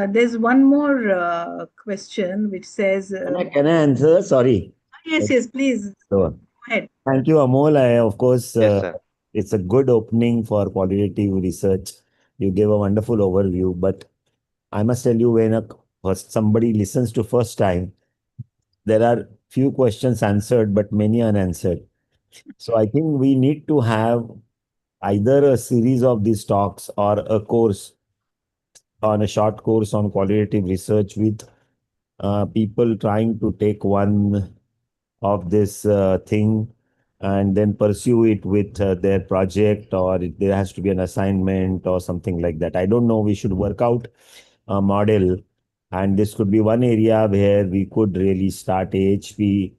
S1: There's one more question which says,
S4: Can I answer? Sorry.
S1: yes, yes, please
S4: So,
S1: go ahead.
S4: thank you, Amol. Of course,
S2: Yes, sir.
S4: it's a good opening for qualitative research. You gave a wonderful overview, but I must tell you, when first somebody listens to first time, there are few questions answered, but many unanswered. So I think we need to have either a series of these talks or a course on a short course on qualitative research with people trying to take one of this thing and then pursue it with their project, or there has to be an assignment or something like that. I don't know. We should work out a model, and this could be one area where we could really start AHP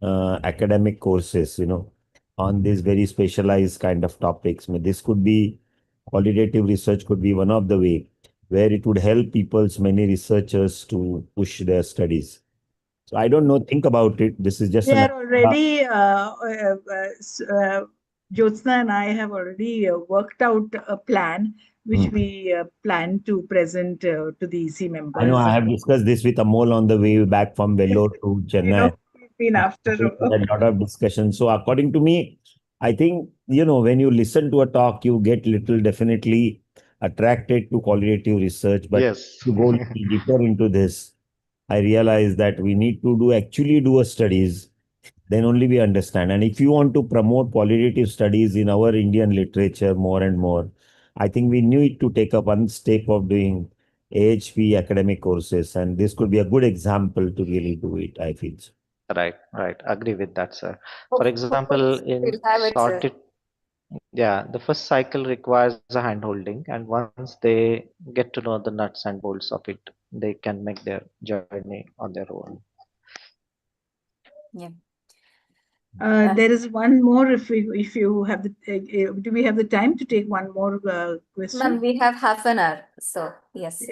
S4: academic courses, on these very specialized kind of topics. I mean, this could be qualitative research could be one of the way where it would help people's many researchers to push their studies. So I don't know. Think about it. This is just
S1: We
S4: an
S1: are
S4: idea.
S1: already, Jyotsna and I have already worked out a plan which
S4: Hmm.
S1: we plan to present to the EC
S4: I know
S1: members.
S4: I have discussed this with Amol on the way back from Vellore to Chennai.
S1: We've been after.
S4: We had a lot of discussion. So according to me, I think, when you listen to a talk, you get little definitely attracted to qualitative research. But
S2: Yes.
S4: to go little deeper into this, I realize that we need to actually do a studies, then only we understand. And if you want to promote qualitative studies in our Indian literature more and more, I think we need to take up one step of doing AHP academic courses. And this could be a good example to really do it, I feel.
S2: Right, right. Agree with that, sir. For
S3: Hopefully,
S2: example, in
S3: we'll have it, sir.
S2: sorted, yeah, the first cycle requires a hand holding, and once they get to know the nuts and bolts of it, they can make their journey on their own.
S3: Yeah.
S1: There is one more. If you have the, do we have the time to take one more
S3: Ma'am,
S1: question?
S3: we have half an hour. So, yes.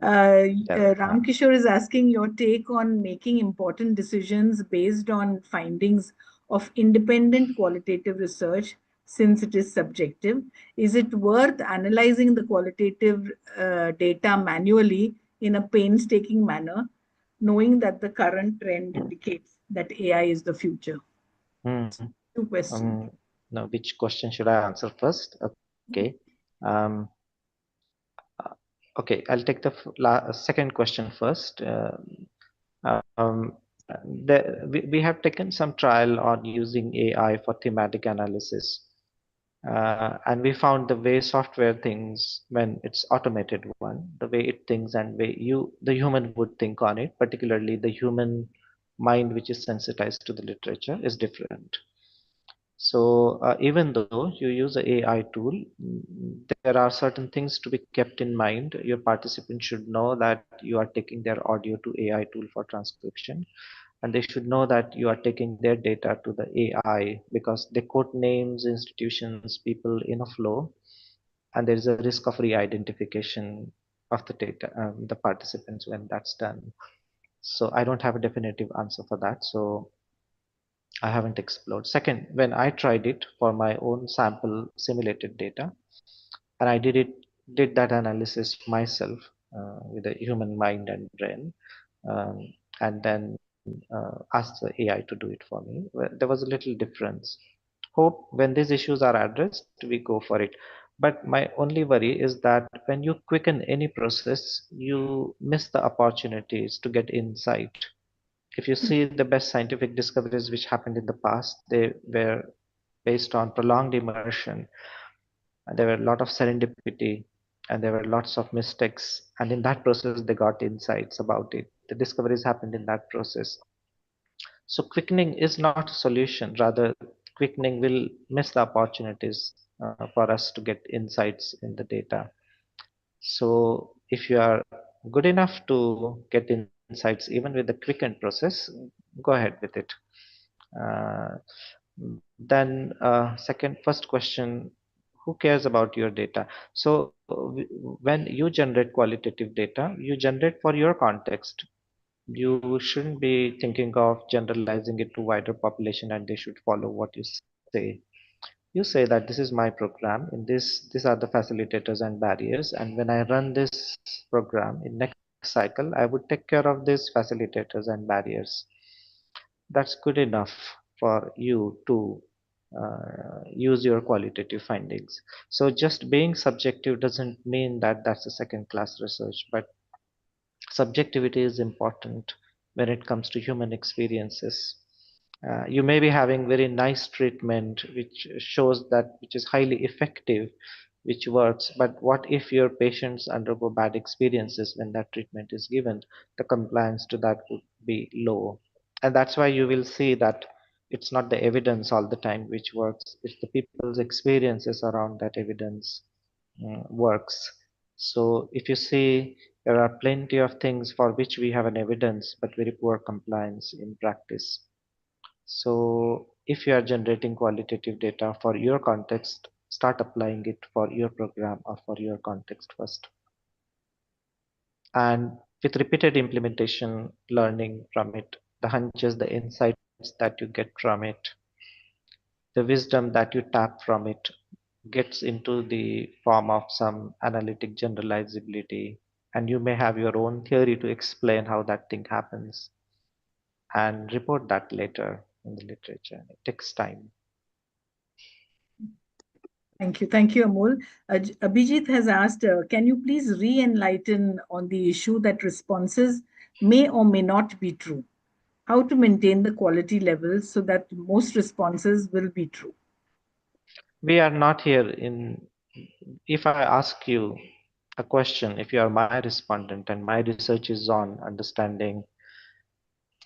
S2: Yeah.
S1: Ram Kishore is asking your take on making important decisions based on findings of independent qualitative research, since it is subjective. Is it worth analyzing the qualitative data manually in a painstaking manner, knowing that the current trend indicates that AI is the future?
S2: Hmm.
S1: Two questions.
S2: Now, which question should I answer first? Okay. Um, okay, I'll take the second question first. Um, we have taken some trial on using AI for thematic analysis. And we found the way software thinks when it's automated one, the way it thinks and way the human would think on it, particularly the human mind which is sensitized to the literature is different. So even though you use a AI tool, there are certain things to be kept in mind. Your participants should know that you are taking their audio to AI tool for transcription, and they should know that you are taking their data to the AI because they quote names, institutions, people in a flow, and there is a risk of re-identification of the data, the participants when that's done. So I don't have a definitive answer for that. So I haven't explored. Second, when I tried it for my own sample simulated data, and I did that analysis myself with a human mind and brain, um, and then asked the AI to do it for me. Well, there was a little difference. Hope when these issues are addressed, we go for it. But my only worry is that when you quicken any process, you miss the opportunities to get insight. If you see the best scientific discoveries which happened in the past, they were based on prolonged immersion, and there were a lot of serendipity, and there were lots of mistakes, and in that process they got insights about it. The discoveries happened in that process. So quickening is not a solution, rather quickening will miss the opportunities for us to get insights in the data. So if you are good enough to get insights even with the quickened process, go ahead with it. Uh, then first question, who cares about your data? So when you generate qualitative data, you generate for your context. You shouldn't be thinking of generalizing it to wider population and they should follow what you say. You say that this is my program, in these are the facilitators and barriers, and when I run this program in next cycle, I would take care of these facilitators and barriers. That's good enough for you to use your qualitative findings. So just being subjective doesn't mean that that's a second class research, but subjectivity is important when it comes to human experiences. You may be having very nice treatment which shows that which is highly effective, which works, but what if your patients undergo bad experiences when that treatment is given? The compliance to that would be low, and that's why you will see that it's not the evidence all the time which works, it's the people's experiences around that evidence works. So if you see, there are plenty of things for which we have an evidence but very poor compliance in practice. So if you are generating qualitative data for your context, start applying it for your program or for your context first. And with repeated implementation, learning from it, the hunches, the insights that you get from it, the wisdom that you tap from it gets into the form of some analytic generalizability, and you may have your own theory to explain how that thing happens and report that later in the literature. It takes time.
S1: Thank you. Thank you, Amol. Abhijit has asked, can you please re-enlighten on the issue that responses may or may not be true? How to maintain the quality levels so that most responses will be true?
S2: We are not here in, if I ask you a question, if you are my respondent and my research is on understanding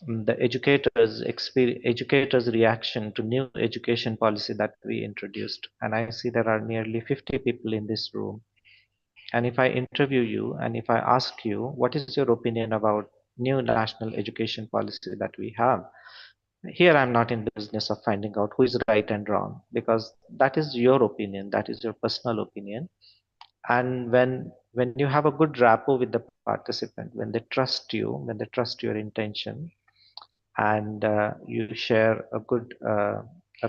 S2: the educators reaction to new education policy that we introduced, and I see there are nearly 50 people in this room, and if I interview you and if I ask you what is your opinion about new national education policy that we have, here I'm not in business of finding out who is right and wrong, because that is your opinion, that is your personal opinion. And when you have a good rapport with the participant, when they trust you, when they trust your intention, and you share a good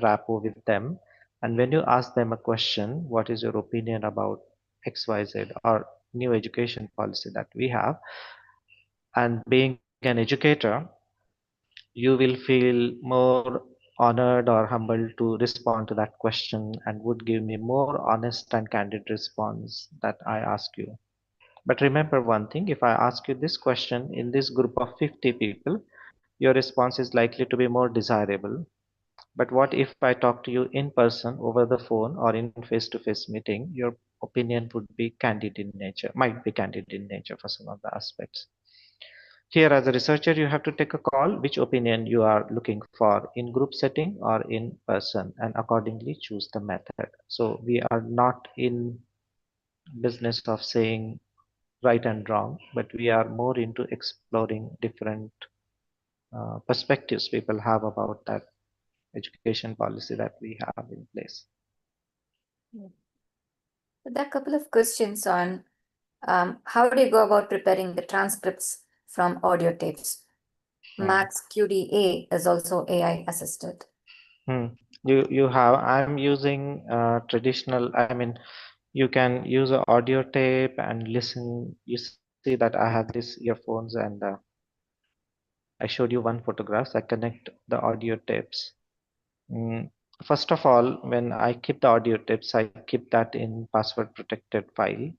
S2: rapport with them, and when you ask them a question, what is your opinion about XYZ or new education policy that we have, and being an educator, you will feel more honored or humbled to respond to that question and would give me more honest and candid response that I ask you. But remember one thing, if I ask you this question in this group of 50 people, your response is likely to be more desirable. But what if I talk to you in person, over the phone, or in face-to-face meeting? Your opinion would be candid in nature, might be candid in nature for some of the aspects. Here, as a researcher, you have to take a call which opinion you are looking for in group setting or in person, and accordingly choose the method. So we are not in business of saying right and wrong, but we are more into exploring different perspectives people have about that education policy that we have in place.
S3: Yeah. There are a couple of questions on how do you go about preparing the transcripts from audio tapes? Max QDA is also AI assisted.
S2: You have, I'm using traditional, I mean, you can use an audio tape and listen. You see that I have these earphones, and I showed you one photograph. I connect the audio tapes. Mm, First of all, when I keep the audio tapes, I keep that in password protected file,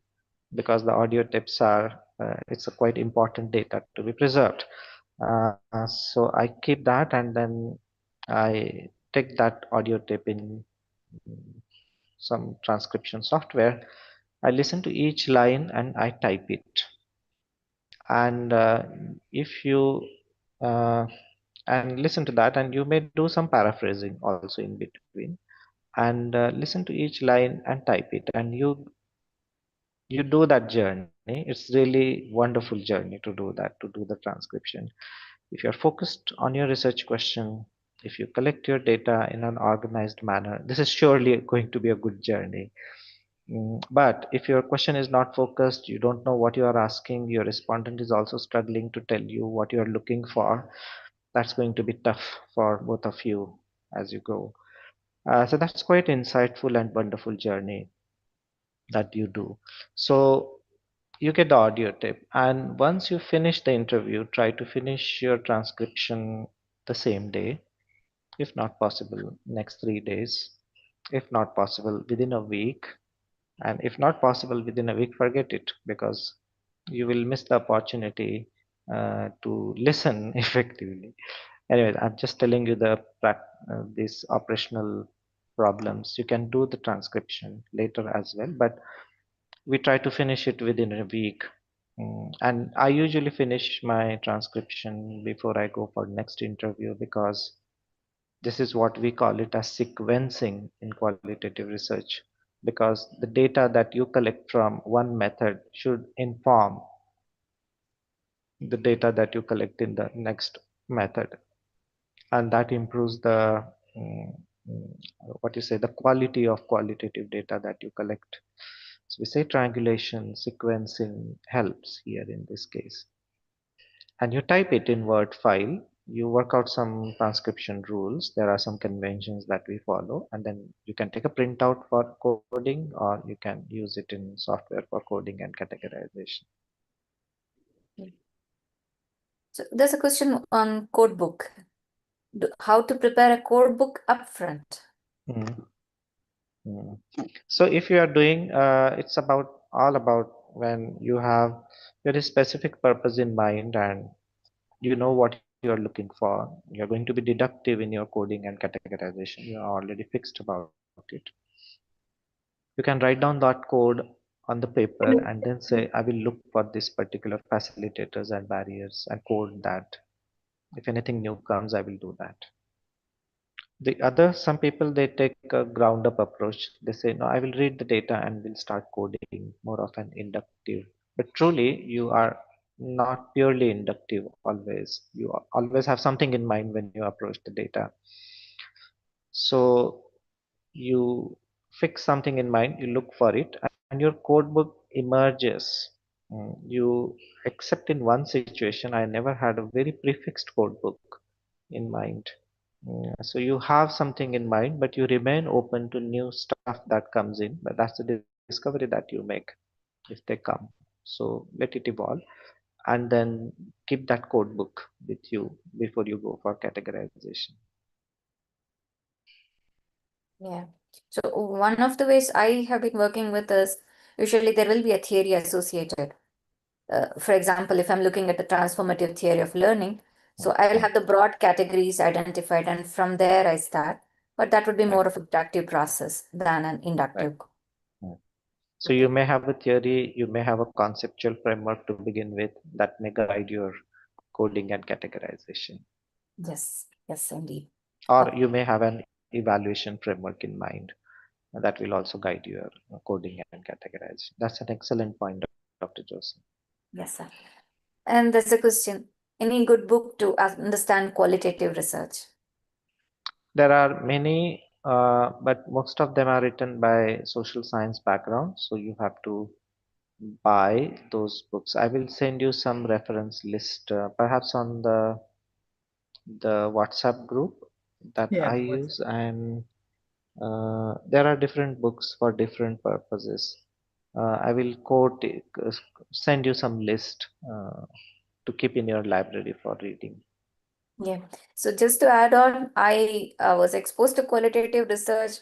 S2: because the audio tapes are it's a quite important data to be preserved. So I keep that, and then I take that audio tape in mm, some transcription software. I listen to each line and I type it. And if you uh, and listen to that, and you may do some paraphrasing also in between, and listen to each line and type it, and you do that journey. It's really wonderful journey to do that, to do the transcription. If you're focused on your research question, if you collect your data in an organized manner, this is surely going to be a good journey. But if your question is not focused, you don't know what you are asking, your respondent is also struggling to tell you what you are looking for, that's going to be tough for both of you as you go. So that's quite insightful and wonderful journey that you do. So you get the audio tape, and once you finish the interview, try to finish your transcription the same day, if not possible next 3 days, if not possible within a week, and if not possible within a week, forget it, because you will miss the opportunity to listen effectively. Anyway, I'm just telling you these operational problems. You can do the transcription later as well, but we try to finish it within a week. And I usually finish my transcription before I go for next interview, because this is what we call it as sequencing in qualitative research, because the data that you collect from one method should inform the data that you collect in the next method, and that improves the mm, mm, what you say, the quality of qualitative data that you collect. So we say triangulation, sequencing helps here in this case. And you type it in Word file, you work out some transcription rules. There are some conventions that we follow, and then you can take a printout for coding, or you can use it in software for coding and categorization.
S3: So there's a question on code book. How to prepare a code book upfront?
S2: Mm. Mm. So if you are doing, it's about all about when you have very specific purpose in mind, and you know what you are looking for. You're going to be deductive in your coding and categorization. You are already fixed about it. You can write down that code on the paper and then say, I will look for this particular facilitators and barriers and code that. If anything new comes, I will do that. The other, some people, they take a ground up approach. They say, no, I will read the data and will start coding, more of an inductive. But truly, you are not purely inductive always. You always have something in mind when you approach the data. So you fix something in mind, you look for it, and your code book emerges. You, except in one situation, I never had a very prefixed code book in mind. So you have something in mind, but you remain open to new stuff that comes in. But that's the discovery that you make if they come. So let it evolve, and then keep that code book with you before you go for categorization.
S3: Yeah. So one of the ways I have been working with is usually there will be a theory associated. For example, if I'm looking at the transformative theory of learning, so I'll have the broad categories identified, and from there I start. But that would be more of a deductive process than an
S2: Right.
S3: inductive.
S2: So you may have a theory, you may have a conceptual framework to begin with that may guide your coding and categorization.
S3: Yes, yes, indeed.
S2: Or you may have an evaluation framework in mind that will also guide your coding and categorization. That's an excellent point, Dr. Joseph.
S3: Yes, sir. And there's a question. Any good book to understand qualitative research?
S2: There are many, but most of them are written by social science background. So you have to buy those books. I will send you some reference list, perhaps on the WhatsApp group that
S1: Yeah,
S2: I
S1: the WhatsApp.
S2: use, and there are different books for different purposes. I will send you some list to keep in your library for reading.
S3: Yeah. So just to add on, I was exposed to qualitative research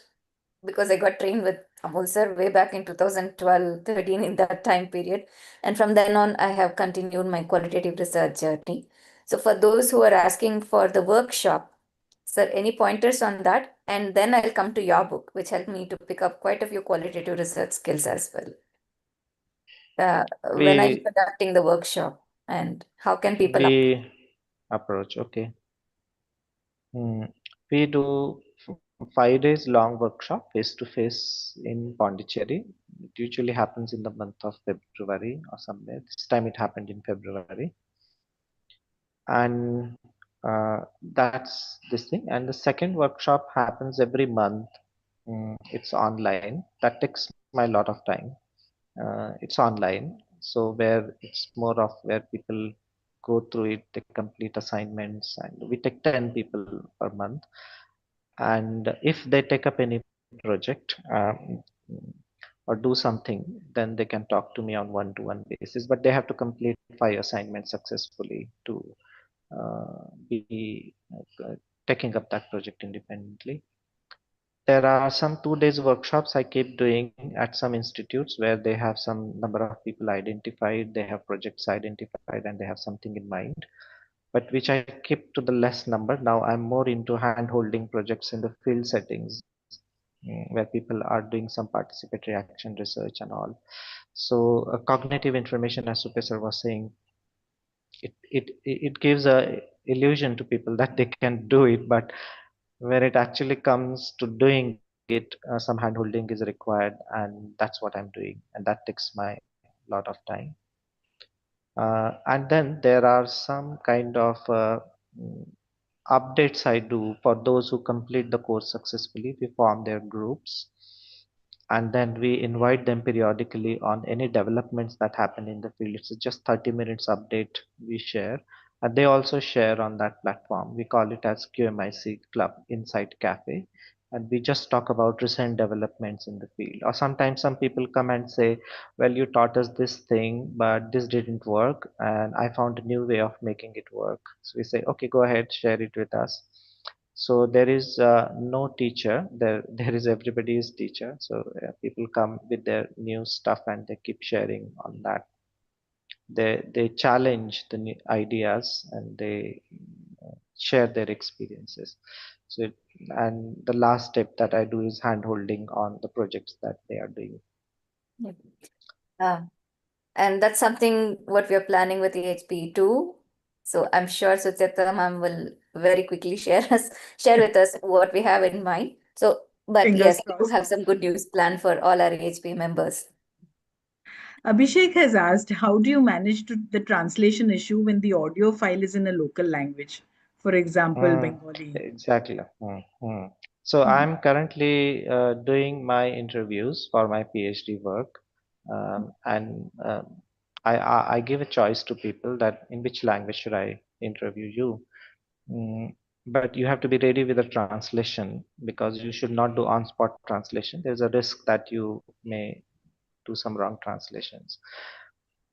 S3: because I got trained with Amol sir way back in 2012, 13 in that time period. And from then on, I have continued my qualitative research journey. So for those who are asking for the workshop, sir, any pointers on that? And then I'll come to your book, which helped me to pick up quite a few qualitative research skills as well. When are you
S2: We
S3: conducting the workshop and how can people apply?
S2: we approach, okay. We do 5 days long workshop face to face in Pondicherry. It usually happens in the month of February or somewhere. This time it happened in February, and that's this thing. And the second workshop happens every month. It's online. That takes my lot of time. It's online, so where it's more of where people go through it, they complete assignments, and we take 10 people per month. And if they take up any project or do something, then they can talk to me on one-to-one basis, but they have to complete 5 assignments successfully to be taking up that project independently. There are some 2 days workshops I keep doing at some institutes where they have some number of people identified, they have projects identified, and they have something in mind, but which I keep to the less number. Now I'm more into hand-holding projects in the field settings, where people are doing some participatory action research and all. So cognitive information, as Supesar was saying, it gives a illusion to people that they can do it, but when it actually comes to doing it, some hand-holding is required, and that's what I'm doing, and that takes my lot of time. And then there are some kind of mm, updates I do for those who complete the course successfully. We form their groups, and then we invite them periodically on any developments that happen in the field. It's just 30 minutes update we share, and they also share on that platform. We call it as QMIC Club Insight Cafe, and we just talk about recent developments in the field. Or sometimes some people come and say, well, you taught us this thing, but this didn't work, and I found a new way of making it work. So we say, okay, go ahead, share it with us. So there is no teacher there is everybody is teacher. So people come with their new stuff and they keep sharing on that. They challenge the new ideas, and they share their experiences. So and the last step that I do is hand holding on the projects that they are doing.
S3: Yeah. Uh, and that's something what we are planning with AHPE too. So I'm sure Sucheta ma'am will very quickly share with us what we have in mind. So, but
S1: Fingers
S3: yes, we do
S1: crossed.
S3: have some good news planned for all our AHPE members.
S1: Abhishek has asked, how do you manage the translation issue when the audio file is in a local language? For example, Bengali.
S2: Exactly. So
S1: Hmm.
S2: I'm currently doing my interviews for my PhD work, and I give a choice to people that in which language should I interview you. Mm, but you have to be ready with a translation, because you should not do on-spot translation. There's a risk that you may do some wrong translations.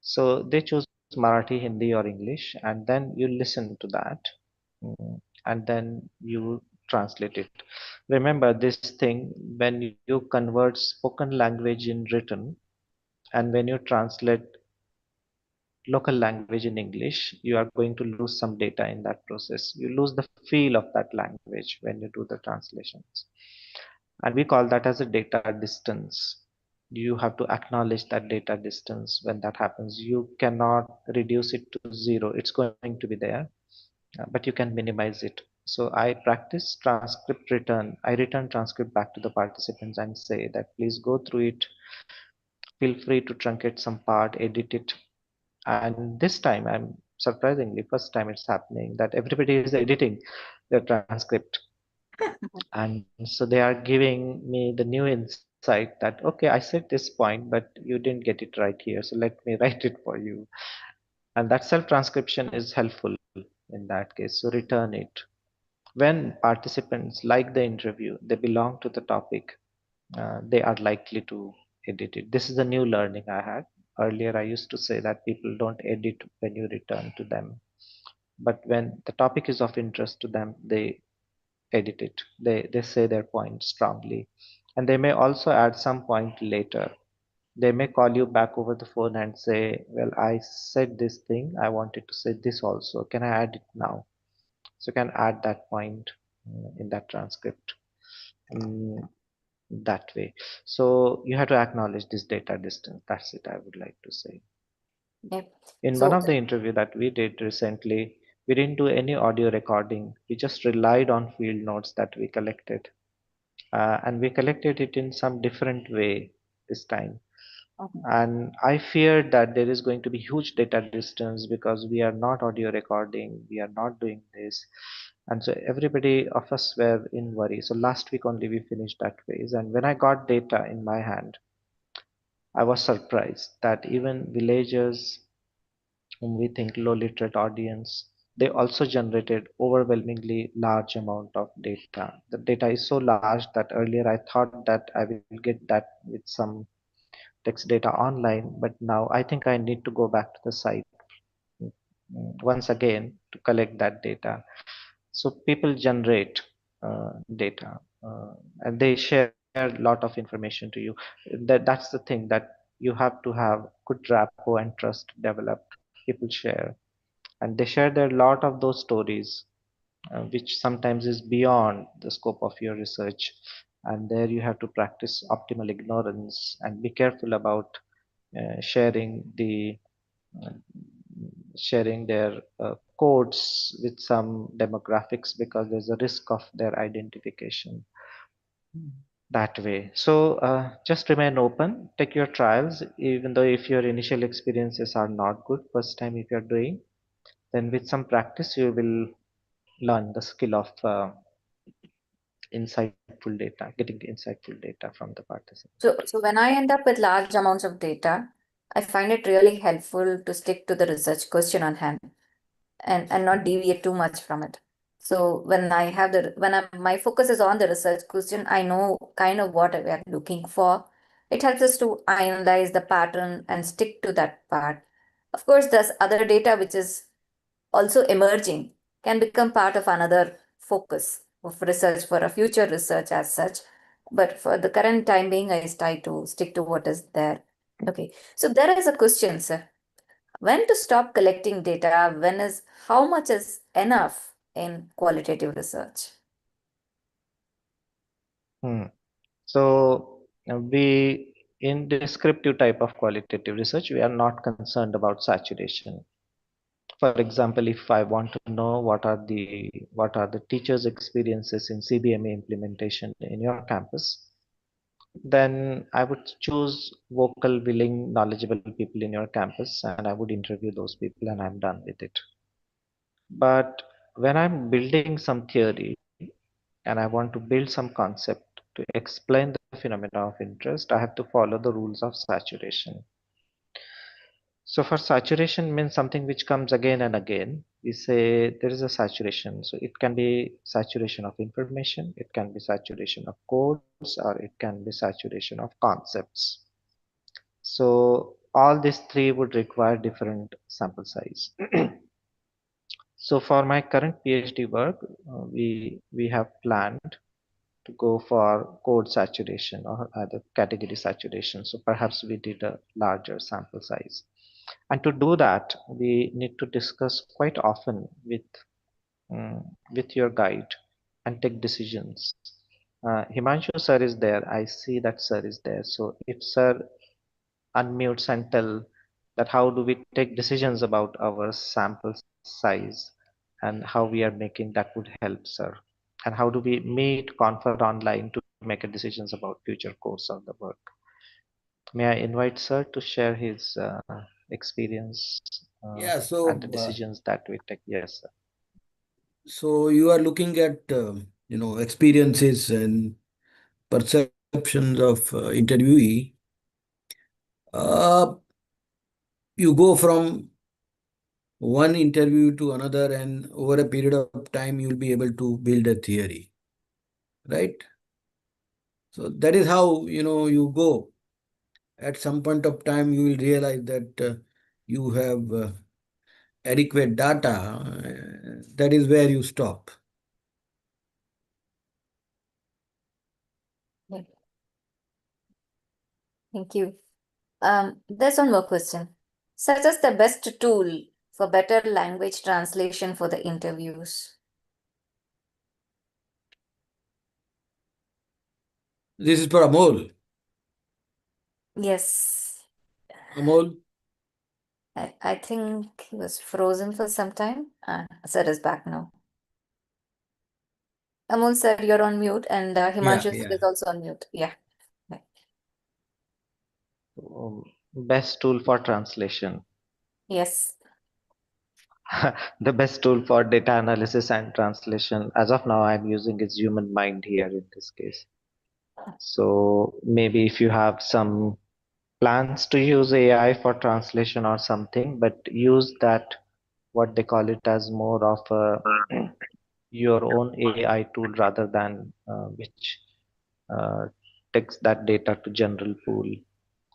S2: So they choose Marathi, Hindi, or English, and then you listen to that, and then you translate it. Remember this thing: when you convert spoken language in written, and when you translate local language in English, you are going to lose some data in that process. You lose the feel of that language when you do the translations. And we call that as a data distance. You have to acknowledge that data distance when that happens. You cannot reduce it to zero. It's going to be there, but you can minimize it. So I practice transcript return. I return transcript back to the participants and say that please go through it. Feel free to truncate some part, edit it. And this time, I'm surprisingly, first time it's happening that everybody is editing their transcript. And so they are giving me the new insight that, okay, I said this point, but you didn't get it right here. So let me write it for you. And that self transcription is helpful in that case. So return it. When participants like the interview, they belong to the topic, they are likely to edit it. This is a new learning I had. Earlier, I used to say that people don't edit when you return to them. But when the topic is of interest to them, they edit it. They say their point strongly. And they may also add some point later. They may call you back over the phone and say, well, I said this thing. I wanted to say this also. Can I add it now? So you can add that point in that transcript. Um, that way. So you have to acknowledge this data distance. That's it, I would like to say.
S3: Yep.
S2: In one
S3: So,
S2: of the interview that we did recently, we didn't do any audio recording. We just relied on field notes that we collected. And we collected it in some different way this time.
S3: mhm.
S2: And I feared that there is going to be huge data distance because we are not audio recording, we are not doing this. And so everybody of us were in worry. So last week only we finished that phase. And when I got data in my hand, I was surprised that even villagers whom we think low literate audience, they also generated overwhelmingly large amount of data. The data is so large that earlier I thought that I will get that with some text data online, but now I think I need to go back to the site once again to collect that data. So people generate data and they share a lot of information to you. That's the thing that you have to have good rapport and trust developed. People share and they share their lot of those stories, which sometimes is beyond the scope of your research. And there you have to practice optimal ignorance and be careful about sharing uh, their codes with some demographics because there's a risk of their identification that way. So just remain open, take your trials, even though if your initial experiences are not good first time if you're doing, then with some practice you will learn the skill of insightful data, getting the insightful data from the participant.
S3: So when I end up with large amounts of data, I find it really helpful to stick to the research question on hand and not deviate too much from it. So when my focus is on the research question, I know kind of what we are looking for. It helps us to analyze the pattern and stick to that part. Of course, there's other data which is also emerging can become part of another focus of research for a future research as such. But for the current time being, I try to stick to what is there. Okay, so there is a question, sir. When to stop collecting data? How much is enough in qualitative research?
S2: Hmm. So we in descriptive type of qualitative research, we are not concerned about saturation. For example, if I want to know what are the teachers' experiences in CBMA implementation in your campus, then I would choose vocal, willing, knowledgeable people in your campus, and I would interview those people, and I'm done with it. But when I'm building some theory and I want to build some concept to explain the phenomena of interest, I have to follow the rules of saturation. So for saturation means something which comes again and again. We say there is a saturation. So it can be saturation of information, it can be saturation of codes, or it can be saturation of concepts. So all these three would require different sample size. So for my current PhD work, we have planned to go for code saturation or other category saturation. So perhaps we did a larger sample size. And to do that, we need to discuss quite often with your guide and take decisions. Himanshu sir is there. I see that sir is there. So if sir unmutes and tell that how do we take decisions about our sample size and how we are making, that would help, sir. And how do we meet, confer online to make a decisions about future course of the work? May I invite sir to share his experience
S5: Yeah,
S2: and the decisions that we take? Yes, sir.
S5: so you are looking at experiences and perceptions of interviewee. Uh, you go from one interview to another, and over a period of time, you'll be able to build a theory, right? So that is how you go. At some point of time, you will realize that you have adequate data. That is where you stop.
S3: Yeah. Thank you. There's one more question. Suggest the best tool for better language translation for the interviews.
S5: This is for Amol.
S3: Yes,
S5: Amol,
S3: I think he was frozen for some time. Sir is back now. Amol sir, you're on mute, and
S5: yeah,
S3: Himanshu sir
S5: yeah.
S3: is also on mute. Yeah. Right.
S2: Best tool for translation.
S3: Yes.
S2: The best tool for data analysis and translation as of now I'm using is human mind here in this case. So maybe if you have some plans to use AI for translation or something, but use that, what they call it, as more of a your own AI tool rather than which uh, takes that data to general pool,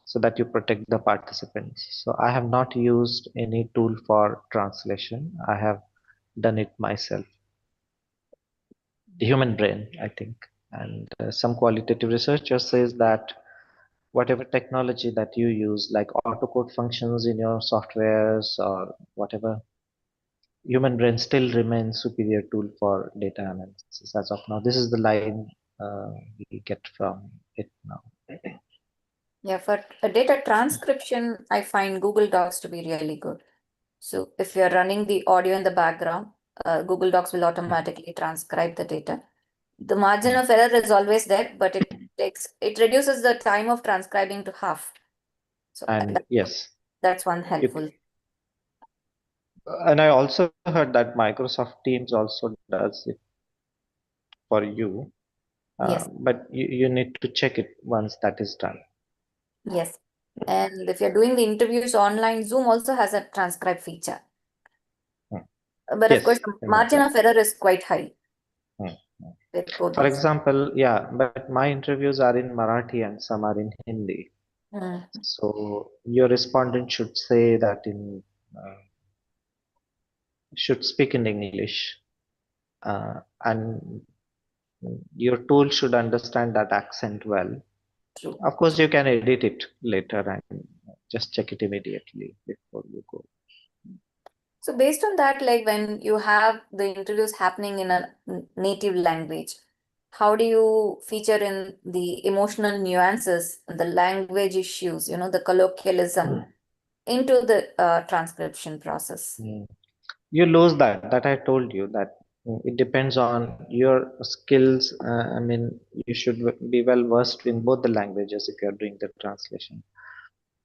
S2: so that you protect the participants. So I have not used any tool for translation. I have done it myself. The human brain, I think. And some qualitative researcher says that whatever technology that you use, like autocode functions in your softwares or whatever, human brain still remains superior tool for data analysis as of now. This is the line we get from it now.
S3: Yeah, for a data transcription, I find Google Docs to be really good. So if you're running the audio in the background, Google Docs will automatically transcribe the data. The margin of error is always there, but it reduces the time of transcribing to half. So
S2: And yes,
S3: that's one
S2: you,
S3: helpful.
S2: and I also heard that Microsoft Teams also does it for you,
S3: Yes,
S2: but you need to check it once that is done.
S3: yes. And if you're doing the interviews online, Zoom also has a transcribe feature.
S2: Hmm.
S3: But of course,
S2: Yes,
S3: the
S2: I know
S3: margin
S2: that.
S3: of error is quite high
S2: Hmm.
S3: with both
S2: For
S3: these.
S2: example, yeah, but my interviews are in Marathi and some are in Hindi.
S3: Mm.
S2: So your respondent should say that should speak in English, and your tool should understand that accent well.
S3: True.
S2: Of course, you can edit it later and just check it immediately before you go.
S3: So based on that, like when you have the interviews happening in a native language, how do you feature in the emotional nuances, the language issues, the colloquialism into the transcription process?
S2: Mm. You lose that I told you that it depends on your skills. I mean, you should be well versed in both the languages if you are doing the translation.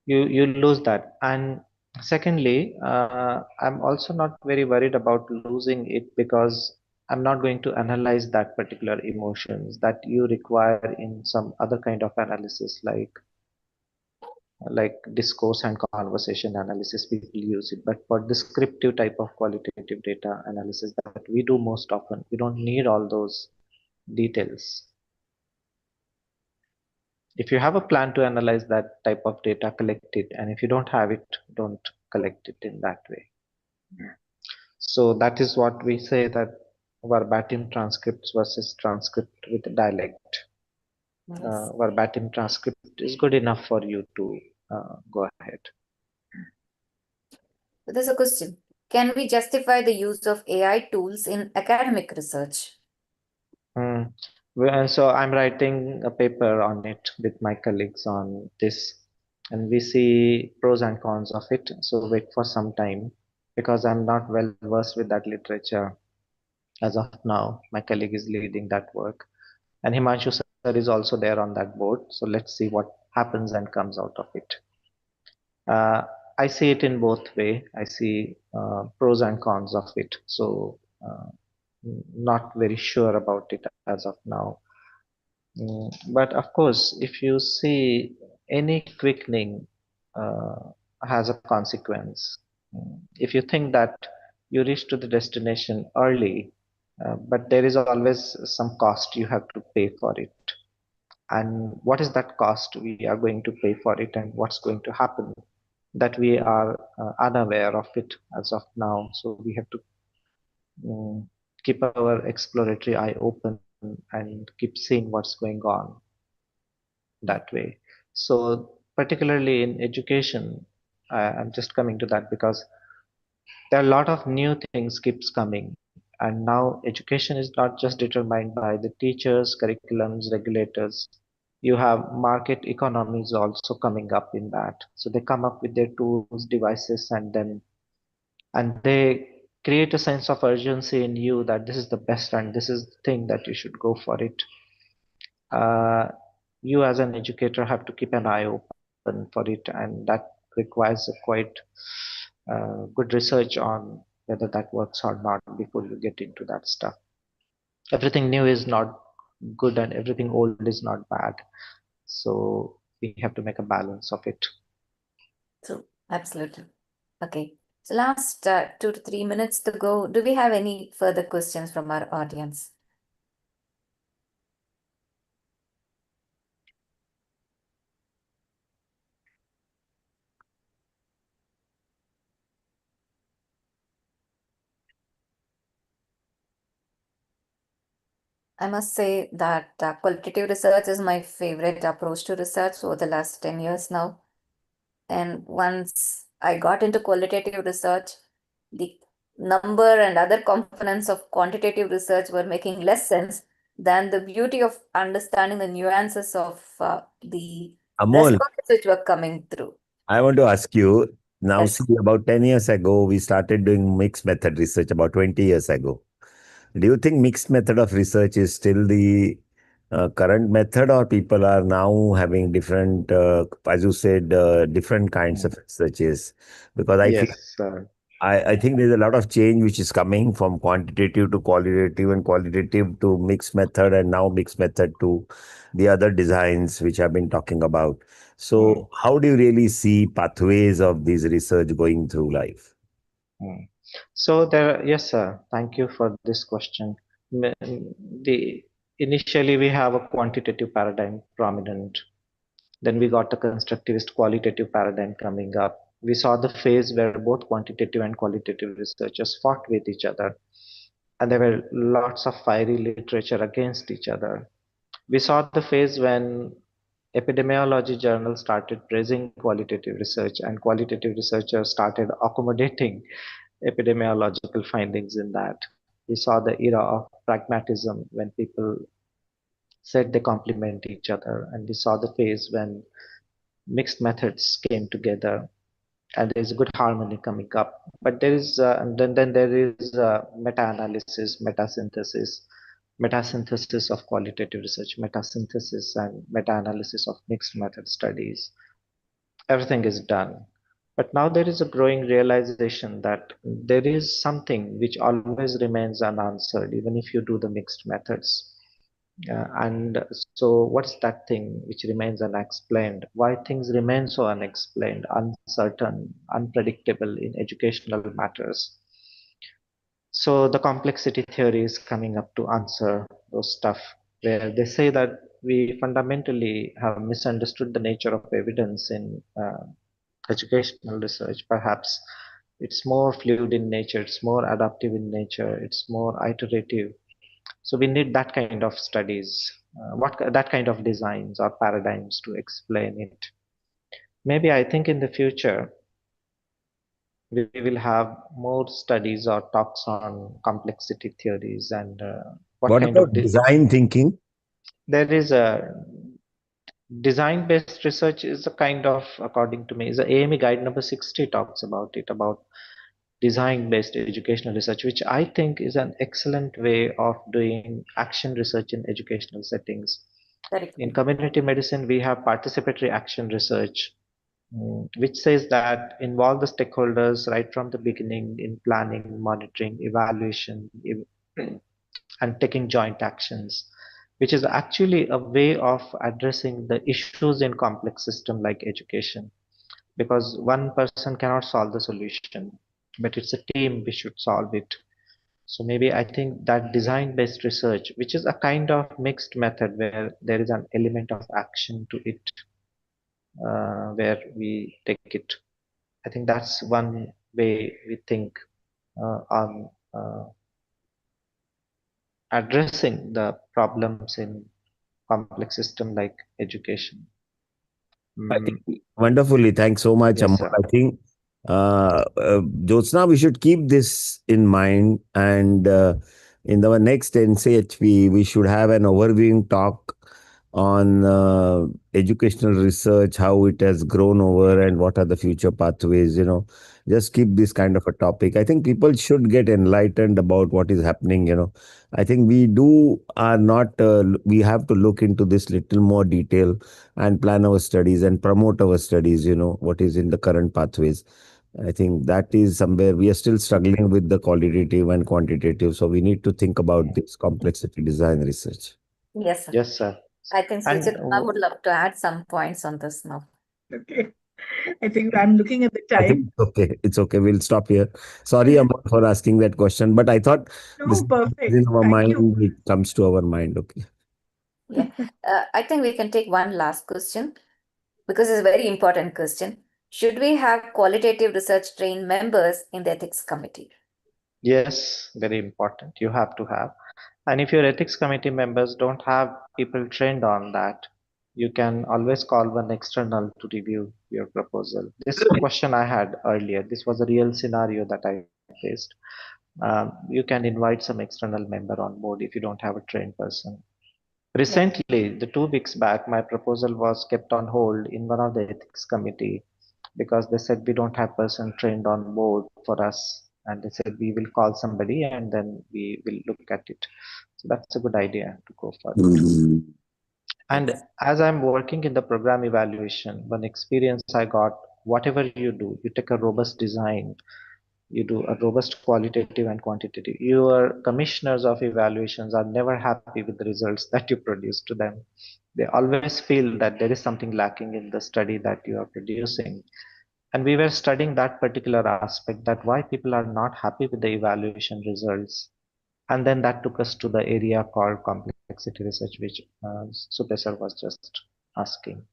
S2: You lose that. And secondly, I'm also not very worried about losing it, because I'm not going to analyze that particular emotions that you require in some other kind of analysis, like discourse and conversation analysis. People use it, but for descriptive type of qualitative data analysis that we do most often, we don't need all those details. If you have a plan to analyze that type of data, collect it, and if you don't have it, don't collect it in that way. So that is what we say, that verbatim transcripts versus transcript with dialect.
S3: Yes.
S2: Verbatim transcript is good enough for you to go ahead.
S3: There's a question. Can we justify the use of AI tools in academic research?
S2: Mm. So I'm writing a paper on it with my colleagues on this, and we see pros and cons of it. So wait for some time because I'm not well versed with that literature as of now. My colleague is leading that work, and Himanshu sir is also there on that board. So let's see what happens and comes out of it. Uh, I see it in both way. I see pros and cons of it. So not very sure about it as of now. But of course, if you see any quickening has a consequence. If you think that you reach to the destination early, but there is always some cost you have to pay for it. And what is that cost we are going to pay for it, and what's going to happen that we are unaware of it as of now. So we have to um, keep our exploratory eye open and keep seeing what's going on that way. So particularly in education, I'm just coming to that because there are a lot of new things keeps coming, and now education is not just determined by the teachers, curriculums, regulators. You have market economies also coming up in that. So they come up with their tools, devices, and they create a sense of urgency in you that this is the best and this is the thing that you should go for it. uh, you as an educator have to keep an eye open for it, and that requires a quite good research on whether that works or not before you get into that stuff. Everything new is not good and everything old is not bad, so we have to make a balance of it.
S3: So, absolutely. Okay. So, last 2 to 3 minutes to go. Do we have any further questions from our audience? I must say that qualitative research is my favorite approach to research over the last 10 years now. And once I got into qualitative research, the number and other components of quantitative research were making less sense than the beauty of understanding the nuances of the
S4: Amol,
S3: responses which were coming through.
S4: I want to ask you now,
S3: Yes.
S4: see, about 10 years ago, we started doing mixed method research about 20 years ago. Do you think mixed method of research is still the current method, or people are now having different, as you said, different kinds of
S2: Mm.
S4: researches? Because I feel
S2: Yes,
S4: I think there's a lot of change which is coming from quantitative to qualitative and qualitative to mixed method and now mixed method to the other designs which I've been talking about.
S2: mm,
S4: So how do you really see pathways of these research going through life?
S2: mm. So there, yes, sir. Thank you for this question. The initially we have a quantitative paradigm prominent. Then we got a constructivist qualitative paradigm coming up. We saw the phase where both quantitative and qualitative researchers fought with each other, and there were lots of fiery literature against each other. We saw the phase when epidemiology journals started praising qualitative research, and qualitative researchers started accommodating epidemiological findings in that. We saw the era of pragmatism when people said they complement each other, and we saw the phase when mixed methods came together and there is a good harmony coming up. But there is and then there is meta-analysis, metasynthesis of qualitative research, metasynthesis and meta-analysis of mixed method studies. Everything is done. But now there is a growing realization that there is something which always remains unanswered, even if you do the mixed methods. And so, what's that thing which remains unexplained? Why things remain so unexplained, uncertain, unpredictable in educational matters? So, the complexity theory is coming up to answer those stuff, where they say that we fundamentally have misunderstood the nature of evidence in educational research. Perhaps it's more fluid in nature, it's more adaptive in nature, it's more iterative. So we need that kind of studies, that kind of designs or paradigms to explain it. Maybe I think in the future, we will have more studies or talks on complexity theories and what
S4: What
S2: kind of
S4: about design thinking?
S2: there is a design based research is a kind of, according to me, is a AME guide number 60 talks about it, about design based educational research, which I think is an excellent way of doing action research in educational settings.
S3: Correct.
S2: In community medicine, we have participatory action research, which says that involve the stakeholders right from the beginning in planning, monitoring, evaluation, and taking joint actions, which is actually a way of addressing the issues in complex system like education, because one person cannot solve the solution, but it's a team, we should solve it. So maybe I think that design based research, which is a kind of mixed method where there is an element of action to it, where we take it, I think that's one way we think on addressing the problems in complex system like education.
S4: I think wonderfully. Thanks so much,
S2: Yes,
S4: Amol.
S2: sir.
S4: I think, Jyotsna, we should keep this in mind. And in our next NCHP, we should have an overviewing talk on educational research, how it has grown over, and what are the future pathways. Just keep this kind of a topic. I think people should get enlightened about what is happening. I think are not, we have to look into this little more detail and plan our studies and promote our studies, what is in the current pathways. I think that is somewhere we are still struggling with the qualitative and quantitative. So we need to think about this complexity design research.
S3: Yes, sir.
S2: Yes, sir.
S3: I think
S2: And
S3: Suchita would love to add some points on this now.
S1: Okay. I think I'm looking at the
S4: I think
S1: time.
S4: it's okay. It's okay. We'll stop here. Sorry, Amar, for asking that question, but I thought this
S1: No,
S4: is
S1: perfect.
S4: in our
S1: Thank you.
S4: mind. It comes to our mind. Okay.
S3: Yeah. I think we can take one last question because it's a very important question. Should we have qualitative research trained members in the ethics committee?
S2: yes, very important. You have to have. And if your ethics committee members don't have people trained on that, you can always call one external to review your proposal. This question I had earlier, this was a real scenario that I faced. You can invite some external member on board if you don't have a trained person.
S3: Yeah.
S2: Recently, the 2 weeks back, my proposal was kept on hold in one of the ethics committee because they said we don't have person trained on board for us, and they said we will call somebody and then we will look at it. So that's a good idea to go further.
S4: Mhm.
S2: And
S3: Yes.
S2: as I'm working in the program evaluation, one experience I got, whatever you do, you take a robust design, you do a robust qualitative and quantitative. Your commissioners of evaluations are never happy with the results that you produce to them. They always feel that there is something lacking in the study that you are producing. And we were studying that particular aspect, that why people are not happy with the evaluation results. And then that took us to the area called complexity research, which Supesar was just asking.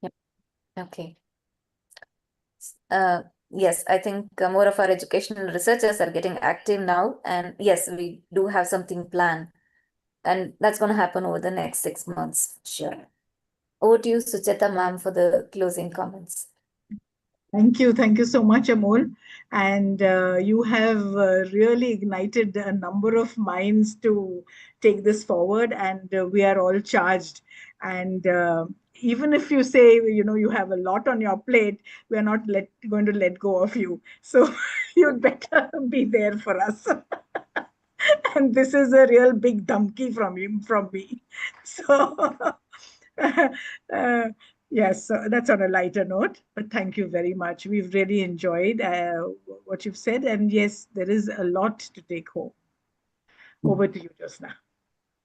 S3: Yep. Okay. Yes, I think more of our educational researchers are getting active now. And yes, we do have something planned. And that's going to happen over the next 6 months. Sure. Over to you, Sucheta ma'am, for the closing comments.
S1: Thank you. Thank you so much, Amol. And you have really ignited a number of minds to take this forward, and we are all charged. And even if you say, you have a lot on your plate, we are not going to let go of you. So you'd better be there for us. And this is a real big dumpy from me. So uh, yes, so that's on a lighter note, but thank you very much. We've really enjoyed what you've said, and yes, there is a lot to take home. Over to you, Josna.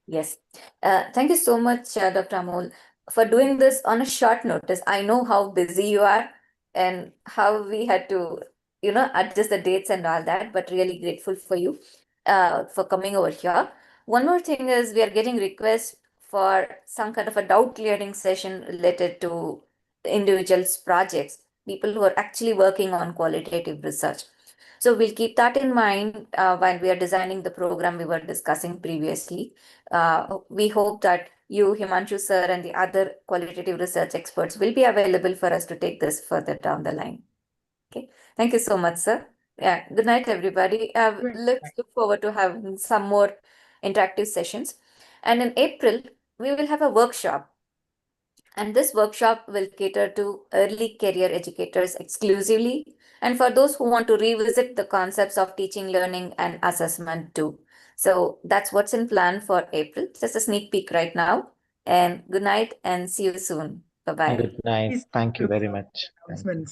S3: Yes. Thank you so much, Dr. Amol, for doing this on a short notice. I know how busy you are and how we had to, adjust the dates and all that, but really grateful for you for coming over here. One more thing is we are getting requests for some kind of a doubt clearing session related to individuals' projects, people who are actually working on qualitative research. So we'll keep that in mind while we are designing the program we were discussing previously. We hope that you, Himanshu sir, and the other qualitative research experts will be available for us to take this further down the line. Okay. Thank you so much, sir. Yeah. Good night, everybody.
S1: Good
S3: Let's
S1: night.
S3: look forward to having some more interactive sessions. And in April, we will have a workshop. And this workshop will cater to early career educators exclusively, and for those who want to revisit the concepts of teaching, learning, and assessment too. So that's what's in plan for April. Just a sneak peek right now. And good night and see you soon. Bye bye.
S2: Good night.
S1: Please
S2: Thank you
S1: look
S2: very
S1: for
S2: much. Thank you.
S1: announcements.